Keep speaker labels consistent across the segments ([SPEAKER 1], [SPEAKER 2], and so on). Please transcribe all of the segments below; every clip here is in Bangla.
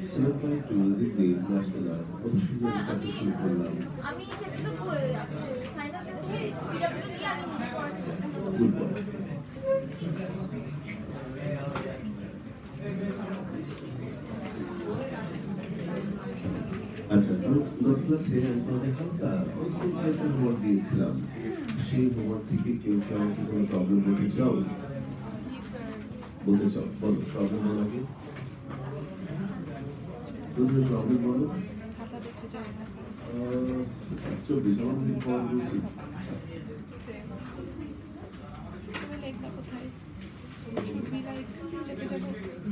[SPEAKER 1] 7.2 is in the national প্রদর্শনী চাকরি শুরু করলাম।
[SPEAKER 2] আমি চ্যাপ্টারটা পড়ে সাইন আপ করছি সিডব্লিউডি আমি নিজে পড়ার চেষ্টা করব।
[SPEAKER 1] আচ্ছা, গত ক্লাসে আমি তোমাদের হালকা একটা হোমওয়ার্ক দিয়েছিলাম। সেই হোমওয়ার্ক থেকে কেউ কেউ আমাকে কোনো প্রবলেম বলতে চাও? বলতে চাও? বলো, প্রবলেম বলো আগে। তুমি প্রবলেম বলো। 24 আমার মধ্যে পড়া উচিত।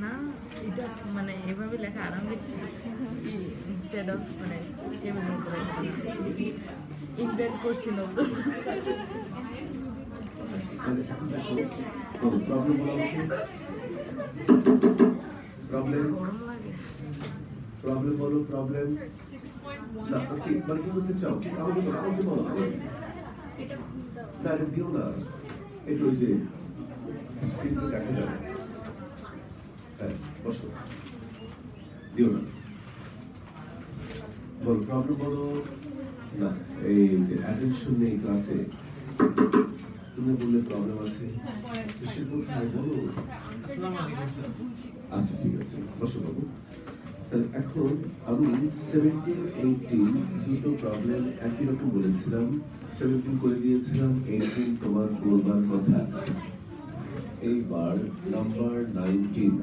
[SPEAKER 3] না, এটা মানে এভাবে লেখা আরাম বেশি ইনস্টেড অফ মানে কেমন করে ইনভেন্ট করছি নতুন।
[SPEAKER 1] প্রবলেম বলো। প্রবলেম
[SPEAKER 3] গরম লাগে।
[SPEAKER 1] প্রবলেম বলো। প্রবলেম না, ওকে, মানে কি বলতে চাও? আমাকে বলো, আমাকে বলো। না, এটা দিও না, এটা ওই যে স্ক্রিন তো দেখা যাবে। হ্যাঁ, বসো, দিও না। বলো, প্রবলেম বলো। না, এই যে অ্যাটেনশন নেই ক্লাসে, তুমি বললে প্রবলেম আছে। সে কোথায় বলো? আচ্ছা, ঠিক আছে, বসো বাবু। তাহলে এখন আমি 17, 18 দুটো প্রবলেম একই রকম বলেছিলাম। 17 করে দিয়েছিলাম, 18 তোমার বলবার কথা। এইবার নাম্বার 19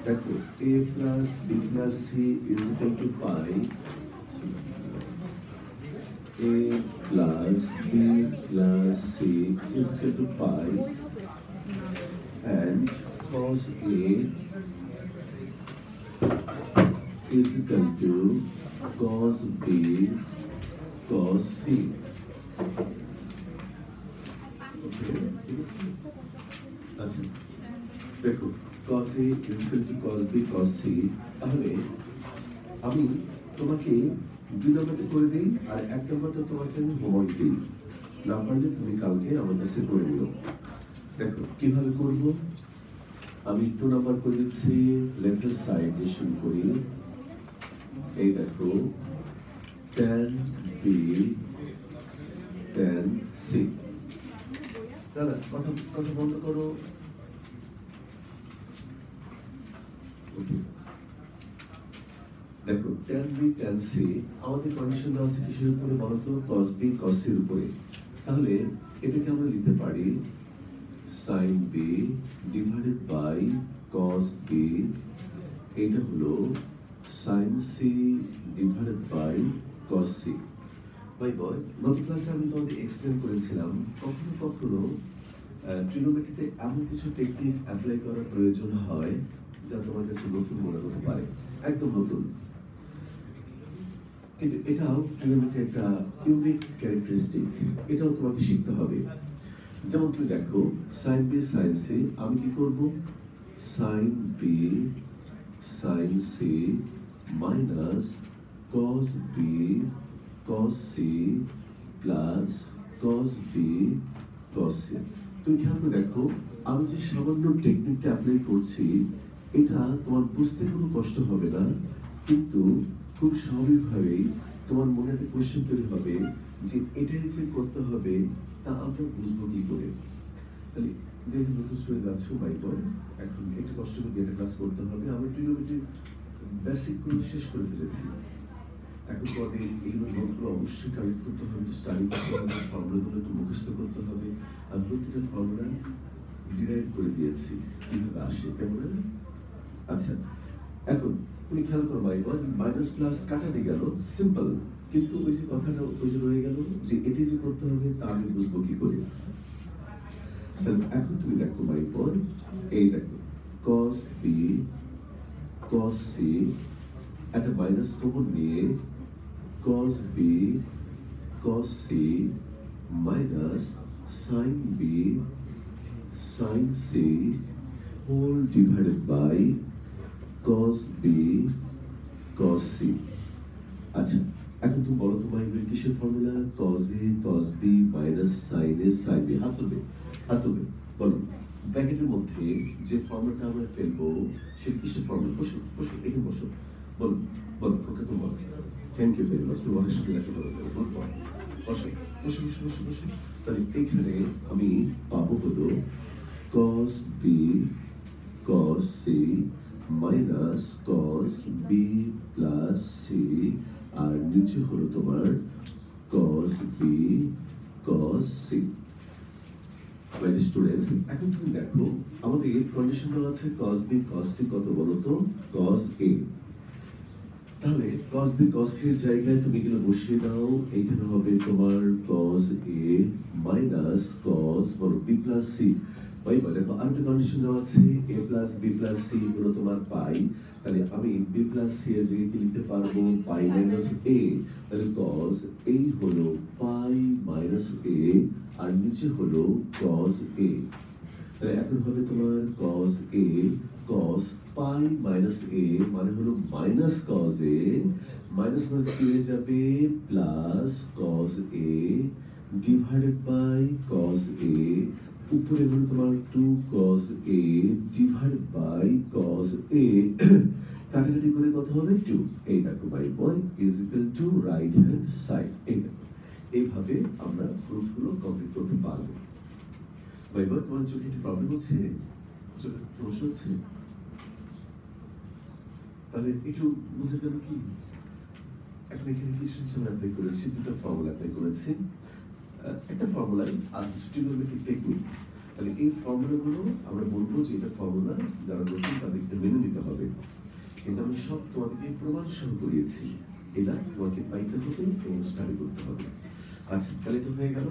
[SPEAKER 1] দেখো, a plus b plus c is equal to pi. A plus b plus c is equal to pi, and cos A is equal to cos B cos C. Okay. আচ্ছা, দেখো, cos A is equal to cos B cos C। তাহলে আমি তোমাকে 2 নাম্বারটা করে দিই, আর 1 নাম্বারটা তোমাকে আমি হোমওয়ার্ক দিই। নাম্বারটা তুমি কালকে আমার কাছে করে নিও। দেখো কিভাবে করব। আমি 2 নাম্বার করে দিচ্ছি, লেফট হ্যান্ড সাইড দিয়ে শুরু করি। এই দেখো, tan B tan C। দাদা, কথা বন্ধ করো। ওকে, দেখো, tan B tan C আমাদের কন্ডিশন দেওয়া আছে কিসের উপরে বলো তো? cos B cos C এর উপরে। তাহলে এটাকে আমরা লিখতে পারি sin B divided by cos B, এটা হলো sin C divided by cos C। ভাই বয়, গত ক্লাসে আমি তোমাদের এক্সপ্লেন করেছিলাম কখনো কখনো ট্রিগোনোমেট্রিতে এমন কিছু টেকনিক অ্যাপ্লাই করার প্রয়োজন হয় যা তোমার কাছে নতুন মনে হতে পারে, একদম নতুন, কিন্তু এটাও ট্রিগোনোমেট্রির একটা ইউনিক ক্যারেক্টারিস্টিক। এটাও তোমাকে শিখতে হবে। যেমন তুমি দেখো, sin B sin C, আমি কি করব? sin B sin C minus cos B cos C plus cos B cos C। তুমি খেয়াল করে দেখো, আমি যে সামান্য টেকনিকটা অ্যাপ্লাই করছি, এটা তোমার বুঝতে কোনো কষ্ট হবে না, কিন্তু খুব স্বাভাবিকভাবেই তোমার মনে একটা কোয়েশ্চেন তৈরি হবে যে এটাই যে করতে হবে তা আমরা বুঝবো কি করে। তাহলে দেখুন, নতুন স্টুডেন্ট আছো ভাই বোন, এখন একটু কষ্ট করে এটা ক্লাস করতে হবে। আমরা ট্রিগোনোমেট্রির বেসিক গুলো শেষ করে ফেলেছি। এখন তোমাদের এইগুলো নোটগুলো অবশ্যই কালেক্ট করতে হবে, স্টাডি করতে হবে, ফর্মুলাগুলো একটু মুখস্থ করতে হবে। আমি প্রত্যেকটা ফর্মুলা ডিরাইভ করে দিয়েছি কিভাবে আসে, কেমন? আচ্ছা, এখন তুমি খেয়াল করো ভাই বোন, মাইনাস প্লাস কাটাতে গেল, সিম্পল, কিন্তু ওই যে কথাটা ওই যে রয়ে গেল যে এটি যে করতে হবে তা আমি বুঝবো কি করে। এখন তুমি দেখো ভাই বোন, এই দেখো cos B cos C, একটা মাইনাস কমন নিয়ে cos B cos C minus sin B sin C whole divided by cos B cos C। আচ্ছা, এখন তুমি বলো তো মাই কিসের formula? cos a cos b minus sin a sin b। হাত তুলবে বলো। ব্র্যাকেটের মধ্যে যে ফর্মুলাটা আমরা ফেলবো সেটা কিসের ফর্মুলা? বসো এখানে বসো, বলো ওকে তুমি বলো। Thank you very much. তুমি অনেক সুন্দর একটা বসো। তাহলে এইখানে আমি পাবো হলো cos b cos c minus cos b plus c, আর নিচে হলো তোমার cos b cos c। Students, এখন তুমি দেখো আমাদের কন্ডিশন দেওয়া আছে cos b cos c কত বলো তো? cos a। তাহলে cos b cos c এর জায়গায় তুমি এগুলো বসিয়ে দাও। এখানে হবে তোমার cos a মাইনাস cos বলো b প্লাস c। ভাই দেখো আর একটা কন্ডিশন দেওয়া আছে a plus b plus c হলো তোমার পাই। তাহলে আমি b প্লাস c এর জায়গায় কি লিখতে পারবো? পাই মাইনাস a। তাহলে cos a হলো পাই মাইনাস a, আর নিচে হলো cos a। তাহলে এখন হবে তোমার cos a cos pi minus a মানে হলো minus cos a, minus minus কি হয়ে যাবে? Plus cos a divided by cos a, উপরে হলো তোমার 2 cos a divided by cos a, কাটাকাটি করে কত হবে? 2। এই দেখো my boy is equal to right hand side. এই দেখো এইভাবে আমরা প্রুফগুলো কমপ্লিট করতে পারবো। ভাই বয় তোমার চোখে একটু প্রবলেম হচ্ছে? চোখে সমস্যা হচ্ছে? তাহলে একটু বুঝে গেল কি? এখন এখানে কিছু অ্যাপ্লাই করেছি, দুটো ফর্মুলা অ্যাপ্লাই করেছি। একটা ফর্মুলাই আর কিছু ট্রিগোনোমেট্রিক টেকনিক। তাহলে এই ফর্মুলাগুলো আমরা বলবো যে এটা ফর্মুলা, যারা নতুন তাদেরকে মেনে নিতে হবে। কিন্তু আমি সব তোমাদেরকে প্রমাণ সহ করিয়েছি। এটা তোমাকে পাইতে হবে এবং স্টাডি করতে হবে। আচ্ছা, তাহলে এটা হয়ে গেল।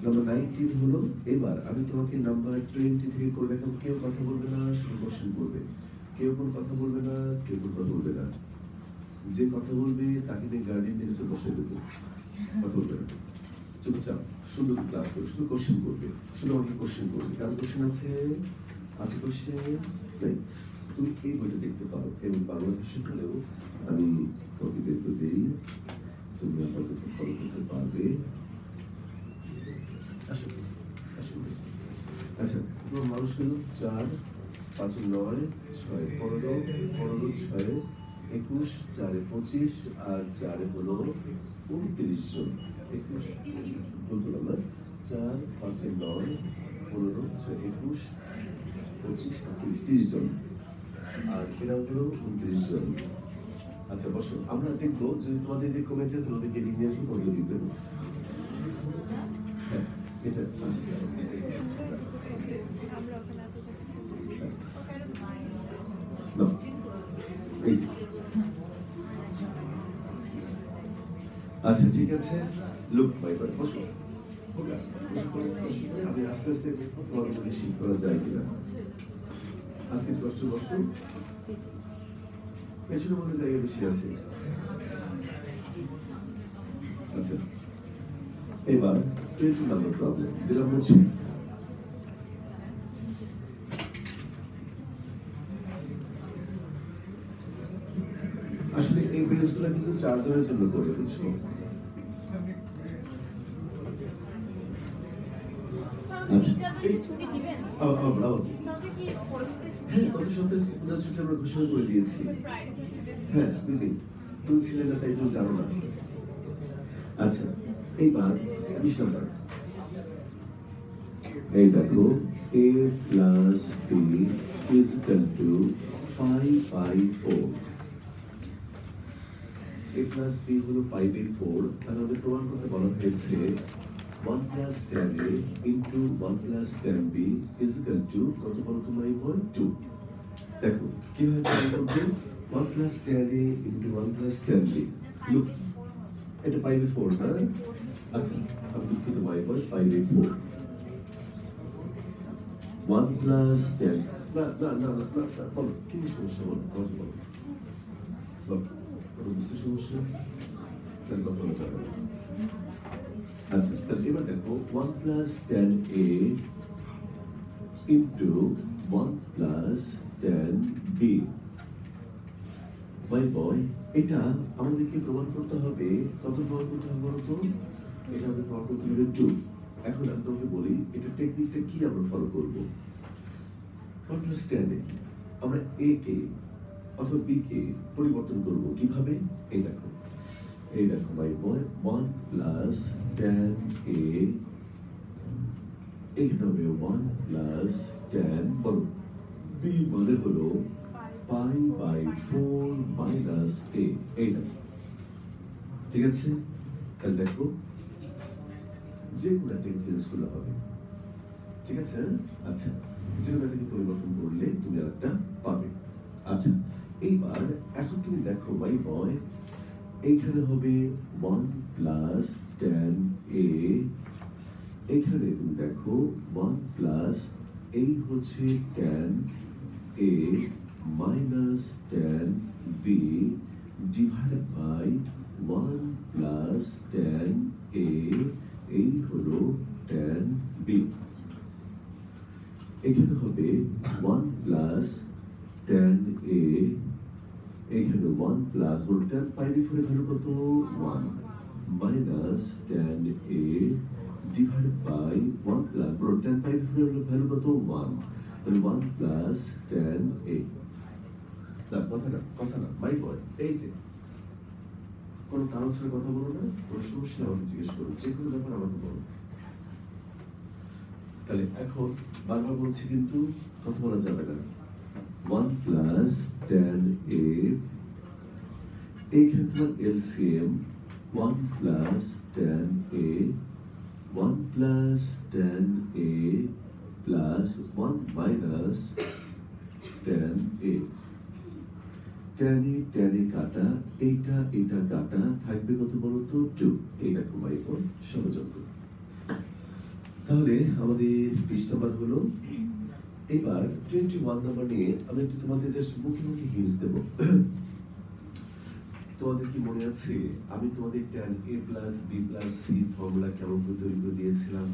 [SPEAKER 1] নাম্বার 19 হলো, এবার আমি তোমাকে নাম্বার 20 থেকে করে দেখাবো। কেউ কথা বলবে না, শুধু কোশ্চেন করবে। কেউ কোনো কথা বলবে না, কেউ কোনো কথা বলবে না। যে কথা বলবে তাকে নিয়ে গার্ডিয়ানদের কাছে বসে দেবো, কথা বলবে না। চুপচাপ সুন্দর ক্লাস করবে, শুধু কোশ্চেন করবে, শুধু আমাকে কোশ্চেন করবে। কারণ কোশ্চেন আছে কোশ্চেন নেই। তুমি এই বইটা দেখতে পারো এবং বাংলা ভাষা হলেও আমি তোমাকে বের করে দিই, তুমি আপাতত ফলো করতে পারবে। আচ্ছা, তোমার মানুষ গেল 4 5 9 6 15 15 6 21 4 25 আর 4 হলো 29 জন। 21 ভুল করলাম না, 4 5 9 15 6 21 25 30 জন, আর এরা হলো 29 জন। আচ্ছা বসো, আমরা দেখবো যদি তোমাদের দিকে কমেছে তাহলে ওদেরকে এগিয়ে নিয়ে আসবো, তোমাদের দিক দেবো। হ্যাঁ, এটা আচ্ছা ঠিক আছে। লুক ভাই বসো, আমি আস্তে আস্তে তোমাকে যদি শিখ করা যায় কিনা। আজকে কষ্ট বসো, পেছনের মধ্যে জায়গা বেশি আছে। আচ্ছা, এবার 20 নম্বর প্রবলেম দিলাম হচ্ছে, আসলে এই পেজগুলো কিন্তু 4 জনের জন্য করে, বুঝছো? ঘোষণা করে দিয়েছি। হ্যাঁ দিদি, তুমি ছিলেন না তাই তুমি জানো না। আচ্ছা, এইবার 20 নম্বর, এই দেখো a plus b is equal to 5/4। a plus b হলো 5/4। তাহলে আমাদের প্রমাণ করতে বলা হয়েছে 1 plus tan a into 1 plus tan b is equal to কত বলো তোমার বল? 2। দেখো কিভাবে প্রমাণ করবে? 1 plus tan a into 1 plus tan b। Look, এটা 5/4 না? আচ্ছা, আমি দুঃখিত মাই বল 5/4। 1 plus 10 না বলো কি সমস্যা, বলো বুঝতে সমস্যা, তাহলে কথা বলা যাবে না। আচ্ছা, তাহলে এবার দেখো 1 plus 10a into 1 plus 10b। My boy এটা আমাদেরকে প্রমাণ করতে হবে, কত প্রমাণ করতে হবে বলতো? এটা আমাদের প্রমাণ করতে হবে 2। এখন আমি তোমাকে বলি এটা টেকনিকটা কি আমরা ফলো করবো। 1 প্লাস 10 আমরা a কে অথবা b কে পরিবর্তন করব কিভাবে? এই দেখো মাই বয় 1 প্লাস 10a, এখানে হবে 1 প্লাস 10, বলো b মানে হলো পাই বাই 4 মাইনাস a, এই দেখো, ঠিক আছে? তাহলে দেখো যে কোনো একটা চেঞ্জ করলে হবে, ঠিক আছে? আচ্ছা, যে কোনো একটাকে পরিবর্তন করলে তুমি আরেকটা পাবে। আচ্ছা, এইবার এখন তুমি দেখো মাই বয়, এইখানে হবে 1 প্লাস 10a, এইখানে তুমি দেখো 1 প্লাস এই হচ্ছে 10a minus 10b divided by 1 plus 10a, এই হলো 10b। এখানে হবে 1 প্লাস 10a, এখানে 1 প্লাস 10 পাই বিফোর ভ্যালু কত? 1 minus 10a divided by 1 plus 10 পাই বিফোর ভ্যালু কত? 1, তাহলে 1 প্লাস 10a। না কথা না মাই বয়, এই যে কোনো কারণ ছাড়া কথা বলো না, কোনো সমস্যা আমাকে জিজ্ঞেস করো, যে কোনো ব্যাপার আমাকে বলো। তাহলে এখন বারবার বলছি কিন্তু কথা বলা যাবে না। 1 প্লাস 10a, এইখানে তোমার LCM 1 plus 10a, 1 plus 10a plus 1 minus 10a, 10 কাটা, এইটা কাটা, থাকবে কত বলো তো? 2। এই দেখো ভাই বোন সহযোগ। তাহলে আমাদের 20 নাম্বার হলো। এবার 21 নাম্বার নিয়ে আমি একটু তোমাদের জাস্ট মুখে হিন্টস দেব। তোমাদের কি মনে আছে আমি তোমাদের tan a plus b plus c formula কেমন করে তৈরি করে দিয়েছিলাম?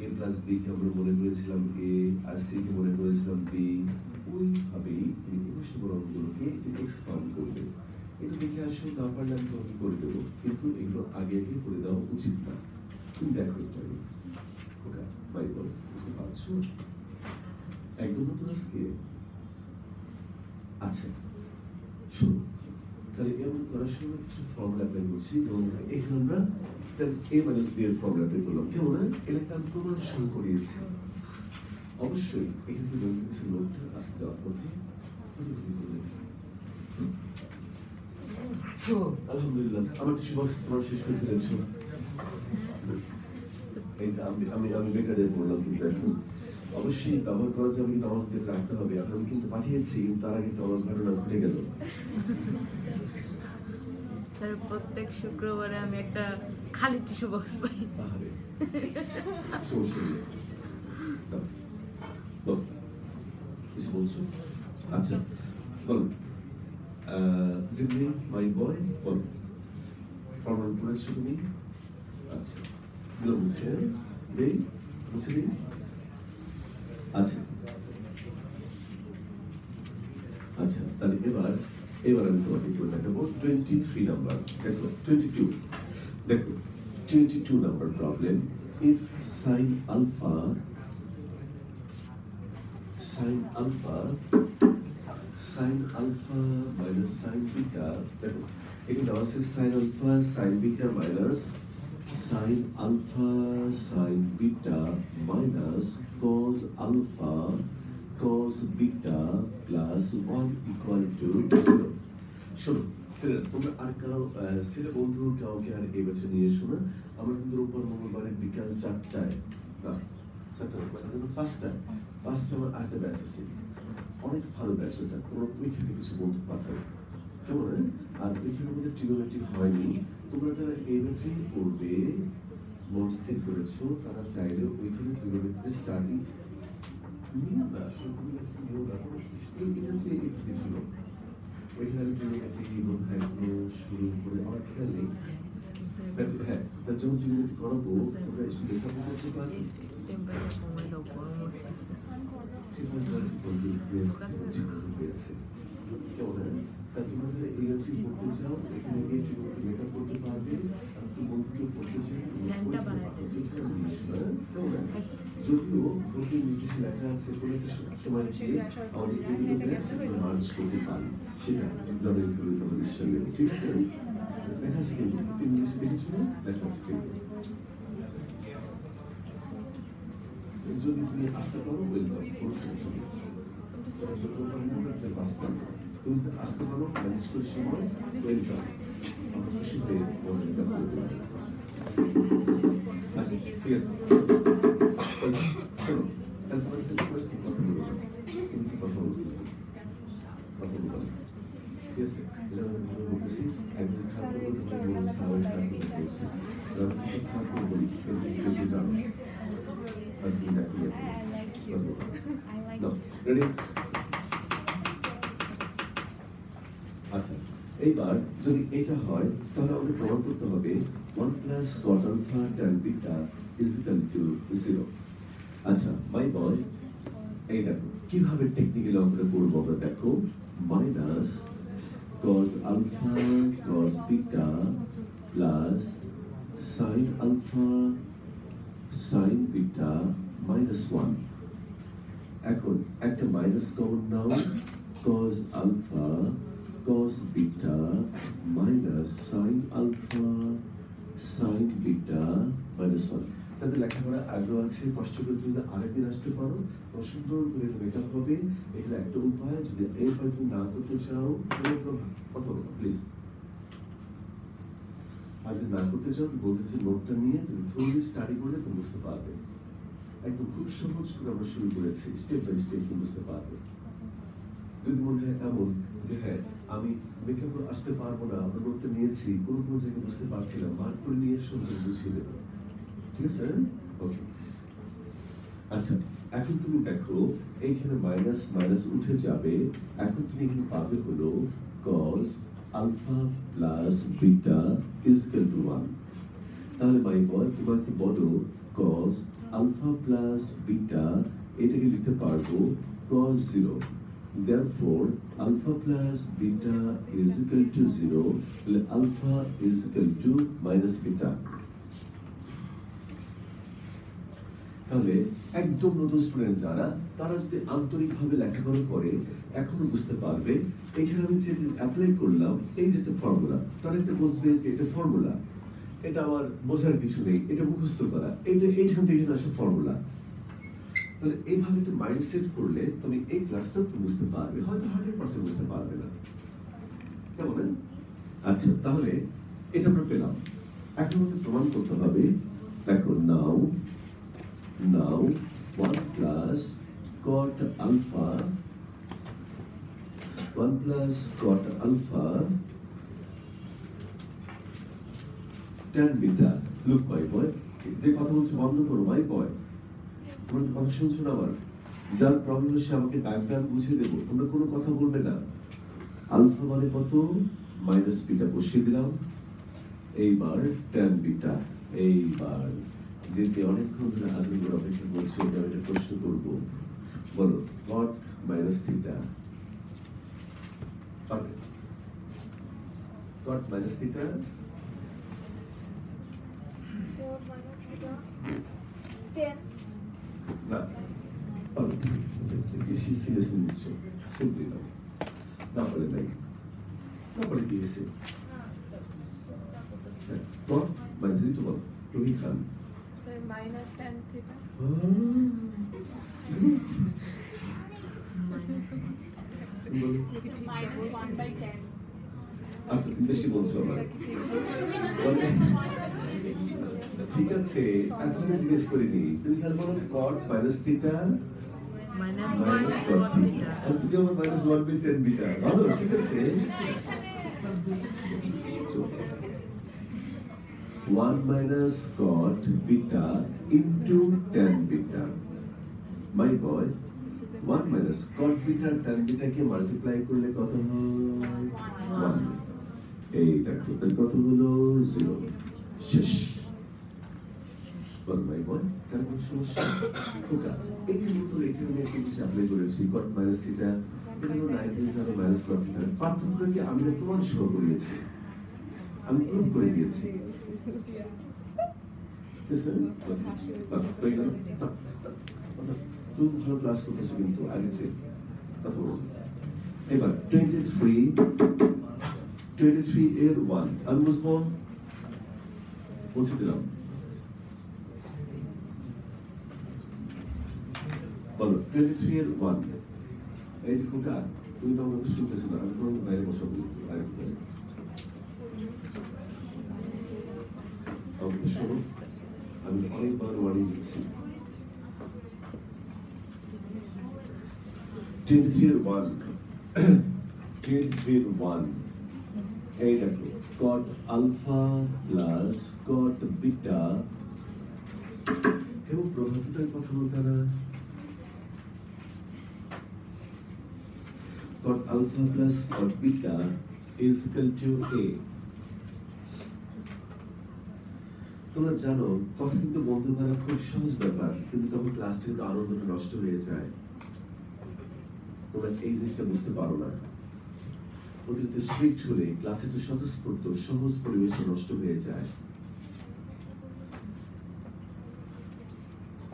[SPEAKER 1] a প্লাস b কে আমরা মনে করেছিলাম a, আর c কে মনে করেছিলাম b। ওইভাবেই তুমি 21 নম্বর অঙ্কগুলোকে এক্সপান্ড করবে। এটা দেখে আসো, না পারলে আমি তোমাকে করে দেবো, কিন্তু এগুলো আগে করে দেওয়া উচিত না। তুমি দেখো এটা ওটা বাইবল বুঝতে পারছো? একদম নতুন আজকে। আচ্ছা শোনো, তাহলে এমন করার সময় কিছু ফর্মুলা অ্যাপ্লাই করছি, যেমন এখানে আমরা a মাইনাস b এর ফর্মুলা অ্যাপ্লাই করলাম, কেমন? এলাকা আমি প্রমাণ শুরু করিয়েছি। অবশ্যই এখান থেকে কিছু লোকটা আসতে যাওয়ার পথে আলহামদুলিল্লাহ আমার টিস্যু বক্স তোমার শেষ করে ফেলেছো। এই যে আমি বেকারে বললাম, কিন্তু এখন অবশ্যই ব্যবহার করা যাবে, কিন্তু আমার সাথে রাখতে হবে। এখন আমি কিন্তু পাঠিয়েছি, তার আগে তো আমার ঘটনা ঘটে গেল।
[SPEAKER 3] স্যার প্রত্যেক শুক্রবারে আমি একটা খালি টিস্যু বক্স পাই।
[SPEAKER 1] সমস্যা নেই, কিছু বলছো? আচ্ছা বলো, জিম্মি মাই বয়, বলো ফর্মাল পড়েছো তুমি? আচ্ছা দিল মুছে দেই, মুছে দিই। আচ্ছা আচ্ছা, তাহলে এবার আমি তোমাকে করে দেখাবো 23 নাম্বার। দেখো 22, দেখো 22 number problem. If sine alpha minus sine beta, দেখো এখানে দেওয়া আছে sine alpha sine beta minus sine alpha sine beta minus cos alpha cos beta plus 1 equal to 0. শোনো ছেলেরা, তোমরা আর কারো ছেলে বন্ধু কাউকে আর এই বছর নিয়ে এসো না। আমরা কিন্তু রোববার মঙ্গলবারে বিকাল 4টায়, না 5টায় আমার আরেকটা ব্যাচ আছে, অনেক ভালো ব্যাচ ওটা। তোমরা ওইখানে কিছু বন্ধু পাঠাও, কেমন? আর ওইখানে আমাদের ট্রিগোনোমেট্রি হয়নি। তোমরা যারা এই ব্যাচে পড়বে মনস্থির করেছো, তারা চাইলে ওইখানে ট্রিগোনোমেট্রি স্টাডি শুরু করে আমার খেয়াল নেই। হ্যাঁ, যখন ট্রিগোনোমেট্রি করাবো তোমরা এসে লেখাপড়া করতে পারবে। হয়েছে কেমন? তা তোমরা যারা এএলসি পড়তে চাও এখানে গিয়ে তুমি মেকআপ করতে পারবে, আর তুমি বন্ধুকে পড়তে চাও
[SPEAKER 3] ল্যাংটা বানাতে।
[SPEAKER 1] যদিও বইটির নির্দেশে লেখা আছে কোনো একটা সময় গিয়ে আমাদের এই ম্যাথস মার্চ করতে পারি, সেটা জবের বিরুদ্ধে আমাদের সঙ্গে, ঠিক আছে? লেখা আছে কিন্তু ইংলিশে দেখেছো না? লেখা আছে কিন্তু যদি তুমি আসতে পারো ওয়েলকাম, কোনো সমস্যা নেই। তুমি যদি আসতে পারো ম্যানেজ করে সময় ওয়েলকাম, আমরা খুশি হয়ে ওয়েলকাম করতে পারি। আচ্ছা ঠিক আছে, শোনো তাহলে তোমার সাথে ফার্স্ট কথা বলবো, তুমি কি কথা বলবো? কথা বলবো ঠিক আছে? এটা আমি ভালো বলতেছি, একজন ছাত্র বলতে বলছে, আমার ছাত্র বলছে, আমি ছাত্র বলি কিন্তু জানো আর তুমি দেখো রেডি? আচ্ছা এইবার যদি এটা হয় তাহলে আমাদের প্রমাণ করতে হবে 1 plus cot alpha tan beta is equal to 0। আচ্ছা মাই বয়, এই দেখো কিভাবে টেকনিক্যালি আমরা করবো, আমরা দেখো minus cos alpha cos beta plus sin alpha sin beta minus 1। এখন একটা মাইনাস কমন নাও, cos alpha cos beta minus sin alpha sin beta minus 1। যাদের লেখাপড়া আগ্রহ আছে কষ্ট করে তুমি আরেকদিন আসতে পারো, সুন্দর করে মেকআপ হবে। এটা একটা উপায়, যদি এই উপায় তুমি না করতে চাও কথা বলো প্লিজ। আর যদি না করতে চাও বলতেছি নোটটা নিয়ে তুমি থোড়ি স্টাডি করে তুমি বুঝতে পারবে। একদম খুব সহজ করে আমরা শুরু করেছি, স্টেপ বাই স্টেপ তুমি বুঝতে পারবে। যদি মনে হয় এমন যে হ্যাঁ আমি মেকআপ আসতে পারবো না, আমরা নোটটা নিয়েছি কোনো কোনো জায়গায় বুঝতে পারছি না, মার্ক করে নিয়ে সুন্দর বুঝিয়ে দেবো, ঠিক আছে? ওকে আচ্ছা এখন তুমি দেখো এইখানে মাইনাস মাইনাস উঠে যাবে, এখন তুমি এখানে পাবে হলো cos alpha plus beta is equal to 1। তাহলে মাই বয় তোমাকে বলো cos alpha plus beta এটাকে লিখতে পারবো cos 0। Therefore, alpha plus beta is equal to 0, তাহলে alpha is equal to minus beta। তাহলে একদম নতুন স্টুডেন্ট যারা, তারা যদি আন্তরিকভাবে লেখাপড়া করে এখনো বুঝতে পারবে এখানে আমি যে অ্যাপ্লাই করলাম এই যে একটা ফর্মুলা, তারা একটা বুঝবে যে এটা ফর্মুলা, এটা আমার বোঝার কিছু নেই, এটা মুখস্থ করা, এটা এইখান থেকে আসা ফর্মুলা। তাহলে এইভাবে একটু মাইন্ড সেট করলে তুমি এই ক্লাসটা তুমি বুঝতে পারবে, হয়তো 100% বুঝতে পারবে না, কেমন? আচ্ছা তাহলে এটা আমরা পেলাম, এখন আমাকে প্রমাণ করতে হবে। দেখো নাও 1 plus cot alpha 1 plus cot alpha tan beta। Look my boy, যে কথা বলছে বন্ধ করো my boy, তোমরা তো কথা শুনছো না আমার? যার প্রবলেম হচ্ছে আমাকে ডায়াগ্রাম বুঝিয়ে দেবো, তোমরা কোনো কথা বলবে না। আলফা মানে কত, মাইনাস বিটা বসিয়ে দিলাম, এইবার tan বিটা। এইবার যেতে অনেকক্ষণ ধরে আগ্রহ করে অপেক্ষা করছে, এটা একটা প্রশ্ন করবো, বলো cot minus theta, cot minus theta
[SPEAKER 2] 4 minus theta 10।
[SPEAKER 1] না পারো, বেশি সিরিয়াসলি নিচ্ছ, সিম্পলি নাও, না পারে নাই, না পারে কি এসে cot minus theta ball টুহি Khan
[SPEAKER 3] minus tan theta
[SPEAKER 2] minus 1 by 10।
[SPEAKER 1] আচ্ছা তুমি বেশি বলছো আমার, ঠিক আছে এখন জিজ্ঞেস করিনি, তুমি খালি বলো cot minus theta
[SPEAKER 3] minus
[SPEAKER 1] minus
[SPEAKER 3] 1
[SPEAKER 1] cot theta, আর তুমি আমার minus 1 by 10 beta, ভালো ঠিক আছে। 1 minus cot beta into tan beta, my boy 1 minus cot beta tan beta K multiply করলে কত হয় 1, এই দেখো তাহলে কত হলো 0, শেষ। বল মাই বয়, তার কোনো সমস্যা? ওকে, এই যে মূলত এখানে আমি একটা জিনিস অ্যাপ্লাই করেছি, কট মাইনাস থিটা, এটা হলো 90 যাবে মাইনাস কট থিটা। পার্থক্যটা কি আমি প্রমাণ সহ করিয়েছি, আমি প্রুভ করে দিয়েছি। তুমি ভালো ক্লাস করতেছো কিন্তু আগে চেয়ে কথা বলো। এবার 23 এর 1 আমি বুঝবো বলছি দিলাম, বলো 23 এর 1। এই যে খোকা, তুমি তো আমাকে শুনতেছো না, আমি তোমাকে বাইরে বসাবো আরেকটু। আমাকে শোনো, আমি অনেকবার ওয়ার্নিং দিচ্ছি। 23 এর 1 23 এর 1 এই দেখো, cot alpha plus cot beta এবং প্রভাবিতার কথা বলতে না, cot alpha plus cot beta is equal to a। তোমরা জানো কথা কিন্তু বন্ধ করা খুব সহজ ব্যাপার, কিন্তু তখন ক্লাসটি তো আনন্দটা নষ্ট হয়ে যায়। তোমরা এই জিনিসটা বুঝতে পারো না। অতিরিক্ত স্ট্রিক্ট হলে ক্লাসে তো স্বতঃস্ফূর্ত সহজ পরিবেশটা নষ্ট হয়ে যায়।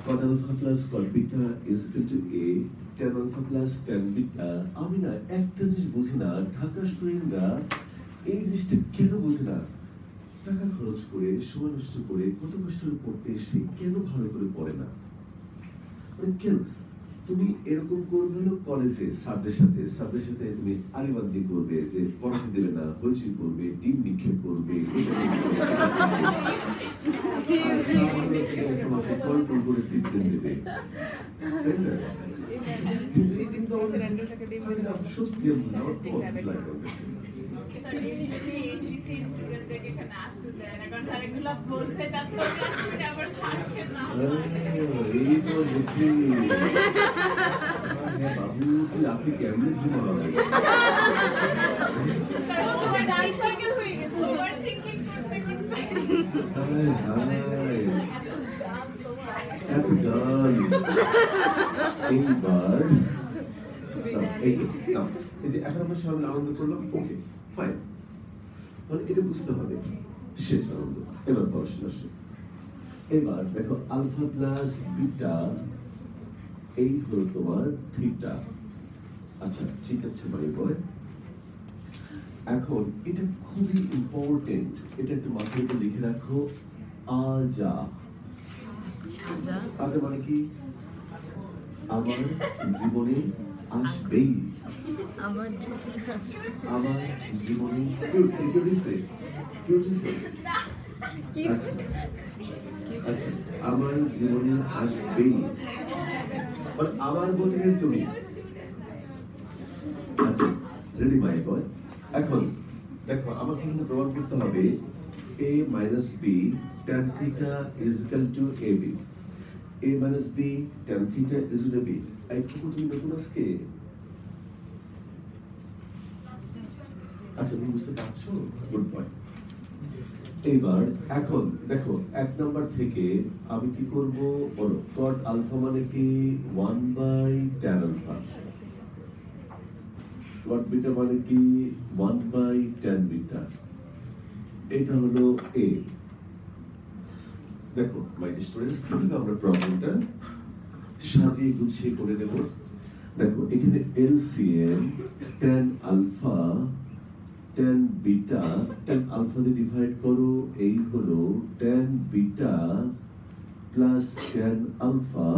[SPEAKER 1] cot alpha plus cot beta is equal to a, tan alpha plus tan beta। আমি না একটা জিনিস বুঝি না, ঢাকা স্টুডেন্টরা এই জিনিসটা কেন বুঝে না? টাকা খরচ করে, সময় নষ্ট করে, কত কষ্ট করে পড়তে এসে কেন ভালো করে পড়ে না? মানে কেন? তুমি এরকম করবে হলো কলেজে স্যারদের সাথে তুমি আলিবান্দি করবে, যে পড়াতে দেবে না, হইচই করবে, ডিম নিক্ষেপ করবে, তোমাকে কন্ট্রোল করে ট্রিটমেন্ট দেবে, তাই না? সত্যি আমার লাগে বাবু, তুই রাতে কেমনে ঘুমাও? এত গান এইবার এই যে এখন আমরা সবাই আনন্দ করলাম, ওকে ফাইন, তাহলে এটা বুঝতে হবে শেষ আনন্দ। এবার পড়াশোনা শেষ। এবার দেখো আলফা প্লাস বিটা এই হলো তোমার থিটা। আচ্ছা ঠিক আছে ভাই বয়, এখন এটা খুবই ইম্পর্টেন্ট, এটা একটু মাথায় উপর লিখে রাখো। আজা, আজা মানে কি? আমার জীবনে আসবেই, আমার জীবনে আচ্ছা আমার জীবনে আসবেই, আমার বলতে তুমি। আচ্ছা রেডি মাই বয়। এখন দেখো আমাকে কিন্তু প্রমাণ করতে হবে a minus b tan theta is equal to ab, a minus b tan theta is equal to b। এই তুমি নতুন আজকে, আচ্ছা তুমি বুঝতে পারছো? Good boy. এবার এখন দেখো এক নাম্বার থেকে আমি কি করব বলো, cot alpha মানে কি 1 by tan alpha, cot beta মানে কি 1 by tan beta, এটা হলো a। দেখো মাই স্টুডেন্টস, কিভাবে আমরা প্রবলেমটা সাজিয়ে গুছিয়ে করে দেব। দেখো এখানে LCM tan alpha tan beta, tan alpha দিয়ে ডিভাইড করো, এই হলো tan beta plus tan alpha,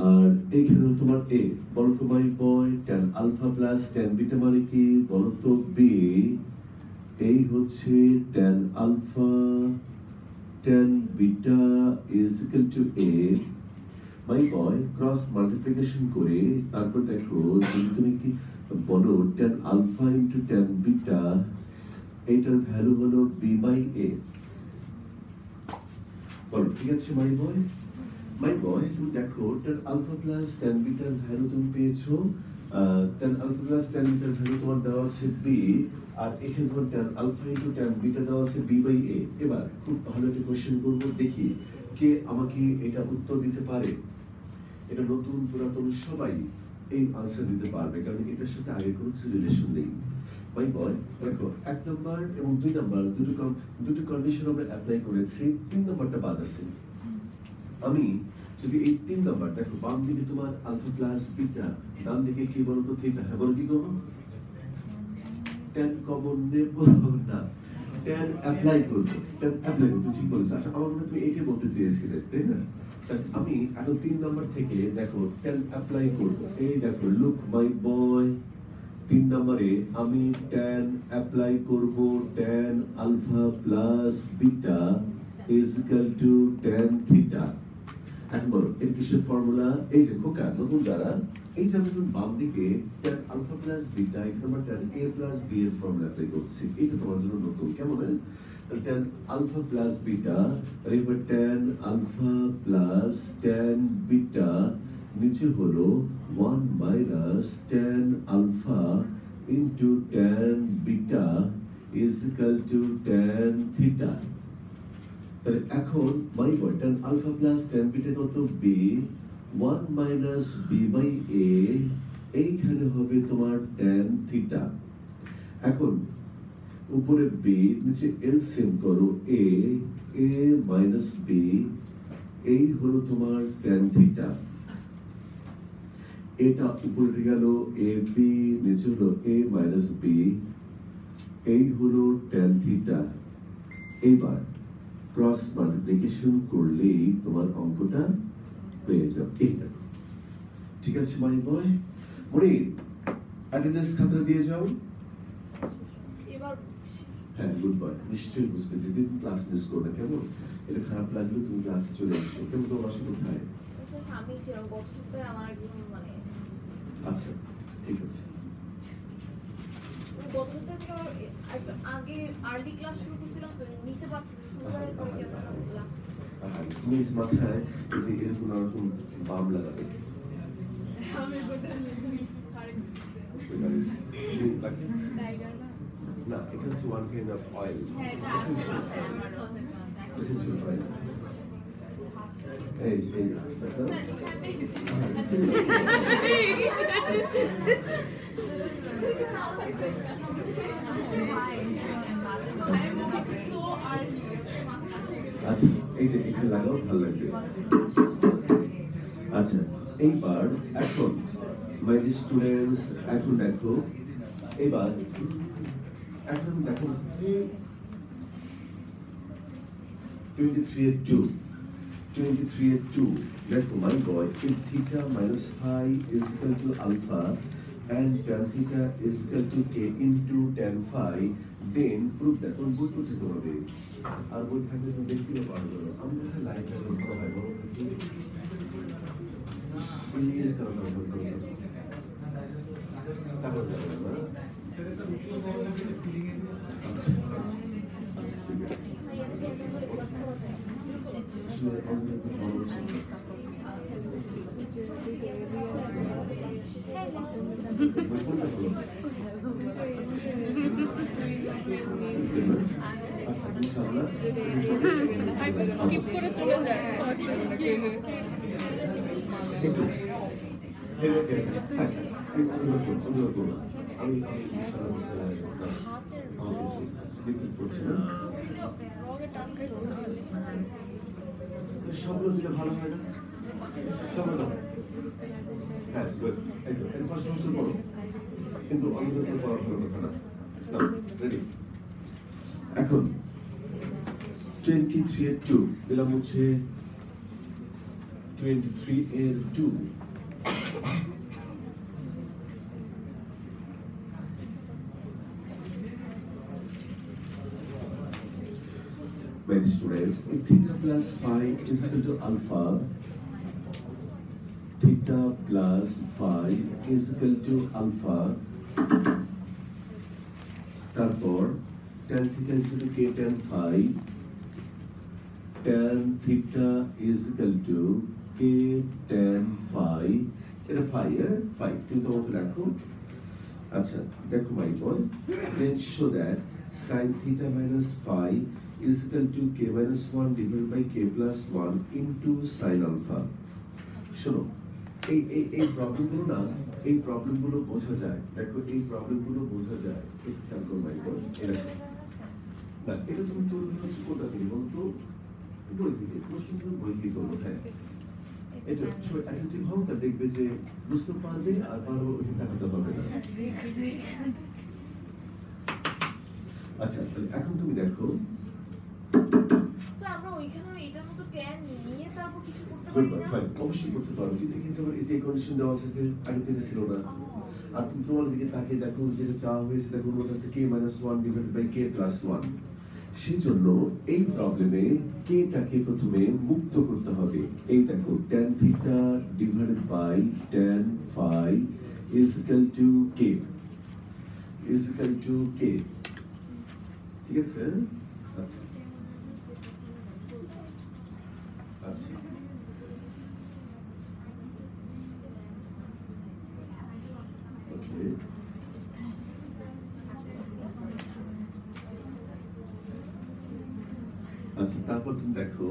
[SPEAKER 1] আর এইখানে হলো তোমার a। বলো তো মাই boy, tan alpha plus tan beta মানে কি বলো তো b, এই হচ্ছে tan alpha tan beta is equal to a। My boy cross multiplication করে তারপর দেখো যদি তুমি কি বলো tan alpha into tan beta, এটার ভ্যালু হলো b by a। বলো ঠিক আছে মাই বয়? মাই বয় তুমি দেখো tan alpha plus tan beta এর ভ্যালু তুমি পেয়েছো tan alpha plus tan beta value তোমার দেওয়া আছে b, আর এখানে তোমার tan alpha into tan beta দেওয়া আছে b by a। এবার খুব ভালো একটা কোশ্চেন করব, দেখি কে আমাকে এটা উত্তর দিতে পারে। এটা নতুন পুরাতন সবাই এই আনসার দিতে পারবে, কারণ এটার সাথে আগে কোনো কিছু রিলেশন নেই। মাই বয়, দেখো 1 নাম্বার এবং 2 নাম্বার দুটো কন্ডিশন আমরা অ্যাপ্লাই করেছি, 3 নাম্বারটা বাদ আছে। আমি যদি এই 3 নাম্বার দেখো, বাম দিকে তোমার আলফা প্লাস বিটা, ডান দিকে কি বলতো থিটা, হ্যাঁ বলো কি করবো? tan কমন নেব না, tan অ্যাপ্লাই করব, tan অ্যাপ্লাই করব, ঠিক বলেছো। আচ্ছা, আমার মনে হয় তুমি এইটাই বলতে চেয়েছিলে, তাই না? আমি এখন 3 নাম্বার থেকে দেখো tan অ্যাপ্লাই করব। এই দেখো, লুক মাই বয়, 3 নম্বরে আমি tan অ্যাপ্লাই করব, tan alpha plus beta is equal to tan theta. এখন বলো এর কিসের ফর্মুলা? এই যে খোকা নতুন যারা, এই যে আমি বাম দিকে tan আলফা প্লাস বিটা এখানে আমরা tan a প্লাস b এর ফর্মুলা অ্যাপ্লাই করছি। এটা তোমার জন্য নতুন, কেমন? tan আলফা প্লাস বিটা, এবার tan alpha plus tan beta নিচে হলো 1 minus tan alpha into tan beta is equal to tan theta. তাহলে এখন my boy tan alpha plus tan beta কত? b, 1 minus b by a, এইখানে হবে তোমার tan থিটা। এখন উপরে b, নিচে এলসিএম করো a মাইনাস b, এই হলো তোমার tan থিটা। এটা উপরে গেল a b, নিচে হলো a মাইনাস b, এই হলো tan থিটা। এইবার ক্রস মাল্টিপ্লিকেশন করলেই তোমার অঙ্কটা হয়ে যাবে। এইটা ঠিক আছে মাই বয়? মনে অ্যাটেন্ডেন্স খাতা দিয়ে যাও।
[SPEAKER 2] এবার
[SPEAKER 1] হ্যাঁ, গুড বয়, নিশ্চয়ই বুঝবে। যেদিন ক্লাস মিস করবে, কেমন? এটা খারাপ লাগলে তুমি ক্লাসে চলে এসো। কেমন? তোমার বাসা কোথায়?
[SPEAKER 2] স্যার সামনেই ছিল, গত সপ্তাহে আমার একদম মানে
[SPEAKER 1] আচ্ছা, ঠিক আছে।
[SPEAKER 2] গত সপ্তাহে তো একটু আগে আর্লি ক্লাস শুরু করছিলাম, তো নিতে পারছি শুক্রবারের পরে কেমন লাগছে।
[SPEAKER 1] তুমি মাথায় এই যে এরকম নানারকম বাম লাগাবে।
[SPEAKER 2] আমি গোটা
[SPEAKER 1] না, এটা হচ্ছে ওয়ান কাইন্ড অফ অয়েল,
[SPEAKER 2] হ্যাঁ, এটা
[SPEAKER 1] এসেনশিয়াল অয়েল। এই যে আচ্ছা, এই যে এখানে লাগাও, ভালো লাগবে। আচ্ছা, এইবার এখন মাই স্টুডেন্টস, এখন দেখো, এবার এখন দেখো 23 এর 2 দেখো my boy, if theta minus phi is equal to alpha and tan theta is equal to k into tan phi, then prove that। তোর বই কোথায় তোমাদের? আর বই থাকলে তুমি দেখতেও পারবে না। আমি কোথায় লাইভ ভালো হয় বলো তাহলে যাবে না। আচ্ছা আচ্ছা আচ্ছা, ঠিক আছে। আসলে অনেক বড় ছিল। আচ্ছা, ইনশাআল্লাহ
[SPEAKER 3] স্কিপ করে চলে যায়।
[SPEAKER 1] সবগুলো দিলে ভালো হয় না? সবগুলো হ্যাঁ, কষ্ট করো, কিন্তু অনেক পড়া ভালো কথা না। রেডি? এখন 23 এর 2 দিলাম হচ্ছে 23 এর 2। My students, if theta plus phi is equal to alpha, theta plus phi is equal to alpha, তারপর tan theta is equal to k tan phi, tan theta is equal to k tan phi, এটা ফাই, ফাই তুমি তোমার মতো রাখো। আচ্ছা দেখো my boy, then show that sin theta minus phi is equal to k minus 1 divided by k plus 1 into sin alpha. শোনো, এই প্রবলেমগুলো না, এই প্রবলেমগুলো বোঝা যায়। দেখো এই প্রবলেমগুলো বোঝা যায়, একটু খেয়াল করো মাই বয়। না এটা তুমি তৈরি হচ্ছে কোনটা থেকে বলতো? বই থেকে, প্রশ্নগুলো বই থেকে করবো। হ্যাঁ এটা সবাই অ্যাটেন্টিভ হও, তা দেখবে যে বুঝতে পারবে আর বারবার ওটা দেখাতে হবে না। আচ্ছা তাহলে এখন তুমি দেখো,
[SPEAKER 2] স্যার আমরা ওইখানে এটার মতো ট্যান নিয়ে তারপর কিছু করতে
[SPEAKER 1] গুড
[SPEAKER 2] পারি না?
[SPEAKER 1] ফাইন, অবশ্যই করতে পারো, কিন্তু এখানে আবার এই যে কন্ডিশন দেওয়া আছে যে আগে থেকে ছিল না। আর তুমি তোমার দিকে তাকিয়ে দেখো যেটা চাওয়া হয়েছে, দেখো ওর কাছে k - 1 ডিভাইডেড বাই k + 1। সেই জন্য এই প্রবলেমে কে টাকে প্রথমে মুক্ত করতে হবে। এই দেখো tan theta divided by tan phi is equal to k, is equal to k, ঠিক আছে? আচ্ছা আচ্ছা ওকে, আচ্ছা তারপর তুমি দেখো,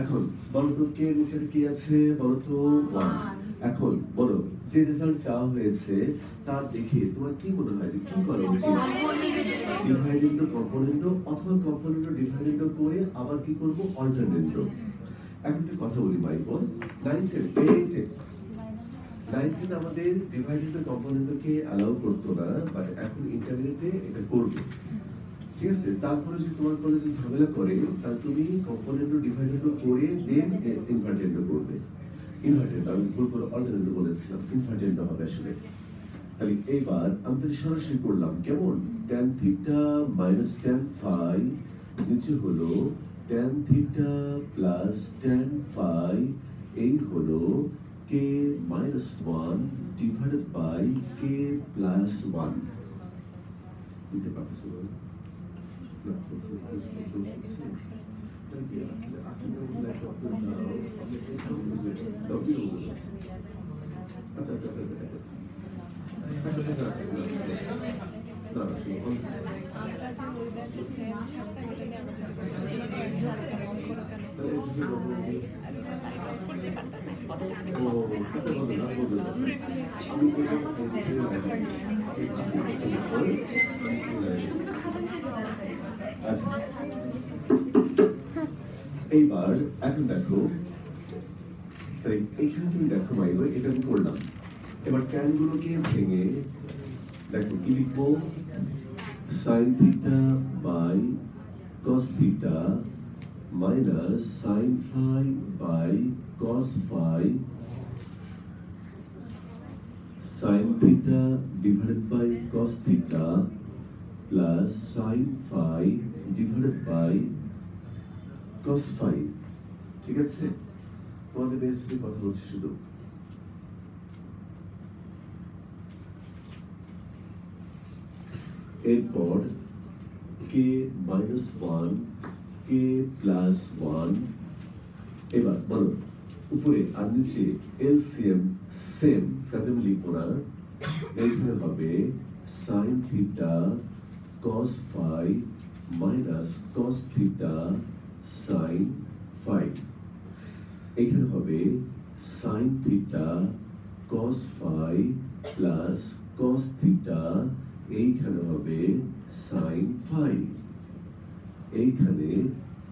[SPEAKER 1] এখন বলো তো কে নিচে কি আছে, বলো তো 1। এখন বলো যে রেজাল্ট চাওয়া হয়েছে তা দেখে তোমার কি মনে হয় যে কি করা উচিত? ডিভাইডেন্ডো কম্পোনেন্ডো, অথবা কম্পোনেন্ডো ডিভাইডেন্ডো করে আবার কি করব, অল্টারনেন্ডো। এখন একটা কথা বলি মাই বোন, 9-10 পেয়েছে, 9-10 আমাদের ডিভাইডেন্ডো কম্পোনেন্ডোকে অ্যালাউ করতো না, বাট এখন ইন্টারনেটে এটা করবে, ঠিক আছে? তারপরে যদি তোমার কলেজে ঝামেলা করে, তাহলে তুমি কম্পোনেন্ডো ডিভাইডেন্ডো করে দেন ইনভার্টেন্ডো করবে। ইনভার্টেন্ডো, আমি ভুল করে অল্টারনেন্ডো বলেছিলাম, ইনভার্টেন্ডো হবে আসলে। তাহলে এইবার আমরা সরাসরি করলাম কেমন, tan theta minus tan phi নিচে হলো tan theta plus tan phi, এই হলো k minus 1 divided by k plus 1। দিতে পারছো না? না, আচ্ছা আচ্ছা আচ্ছা আচ্ছা এইবার এখন দেখো, তাই এইখানে তুমি দেখো মাইলো, এটা আমি করলাম। এবার ট্যান গুলোকে ভেঙে দেখো কি লিখবো, sin theta by cos theta minus sin phi by cos phi, sin theta divided by cos theta plus sin phi divided by cos phi, ঠিক আছে? তোমাদের বেসিক কথা বলছি শুধু। এরপর k minus 1 k plus 1, এবার বলো উপরে আর নিচে এলসিএম সেম, কাজে আমি লিখবো না, এইখানে হবে sin theta cos phi minus cos theta sin phi, এখানে হবে sin theta cos phi plus cos theta, এইখানে হবে sin phi, এইখানে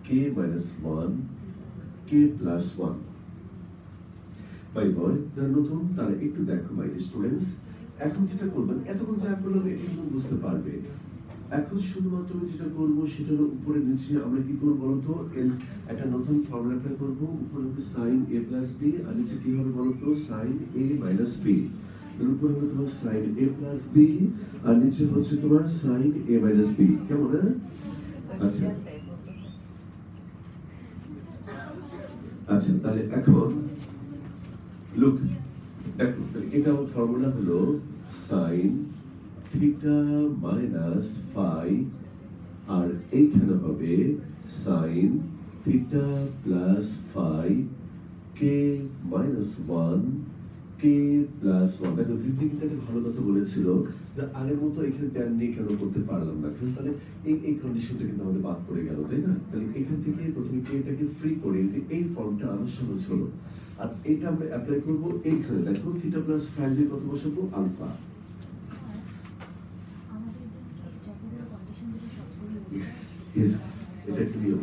[SPEAKER 1] k minus 1 k plus 1। By বয়, যারা নতুন তারা একটু দেখো মাই স্টুডেন্টস, এখন যেটা করবেন, এতক্ষণ যা করলাম এটা কিন্তু বুঝতে পারবে। এখন শুধুমাত্র যেটা করবো সেটা হলো উপরে নিচে আমরা কি করবো বলতো, এলস একটা নতুন ফর্মুলা অ্যাপ্লাই করবো। উপরে হবে sin a plus b, আর নিচে কি হবে বলতো, sin a minus b। এর উপরে হবে তোমার sin a plus b, আর নিচে হচ্ছে তোমার sin a minus b, কেমন? আচ্ছা আচ্ছা, তাহলে এখন লুক দেখো, এটা ফর্মুলা হলো sin থিটা মাইনাস phi, আর এইখানে হবে sin theta plus phi k minus 1 কে প্লাস ওয়ান। দেখো জিদ্দি কিন্তু একটা ভালো কথা বলেছিল যে আগের মতো এখানে ট্যান নিয়ে কেন করতে পারলাম না, কারণ তাহলে এই কন্ডিশনটা কিন্তু আমাদের বাদ পড়ে গেল, তাই না? তাহলে এখান থেকে প্রথমে কেটাকে ফ্রি করে যে এই ফর্মটা আরো সহজ হলো। আর এটা আমরা অ্যাপ্লাই করবো এইখানে। দেখো থিটা প্লাস ফাইভ এর কত বসাবো? আলফা। ইয়েস ইয়েস, এটা একটা নিয়ম।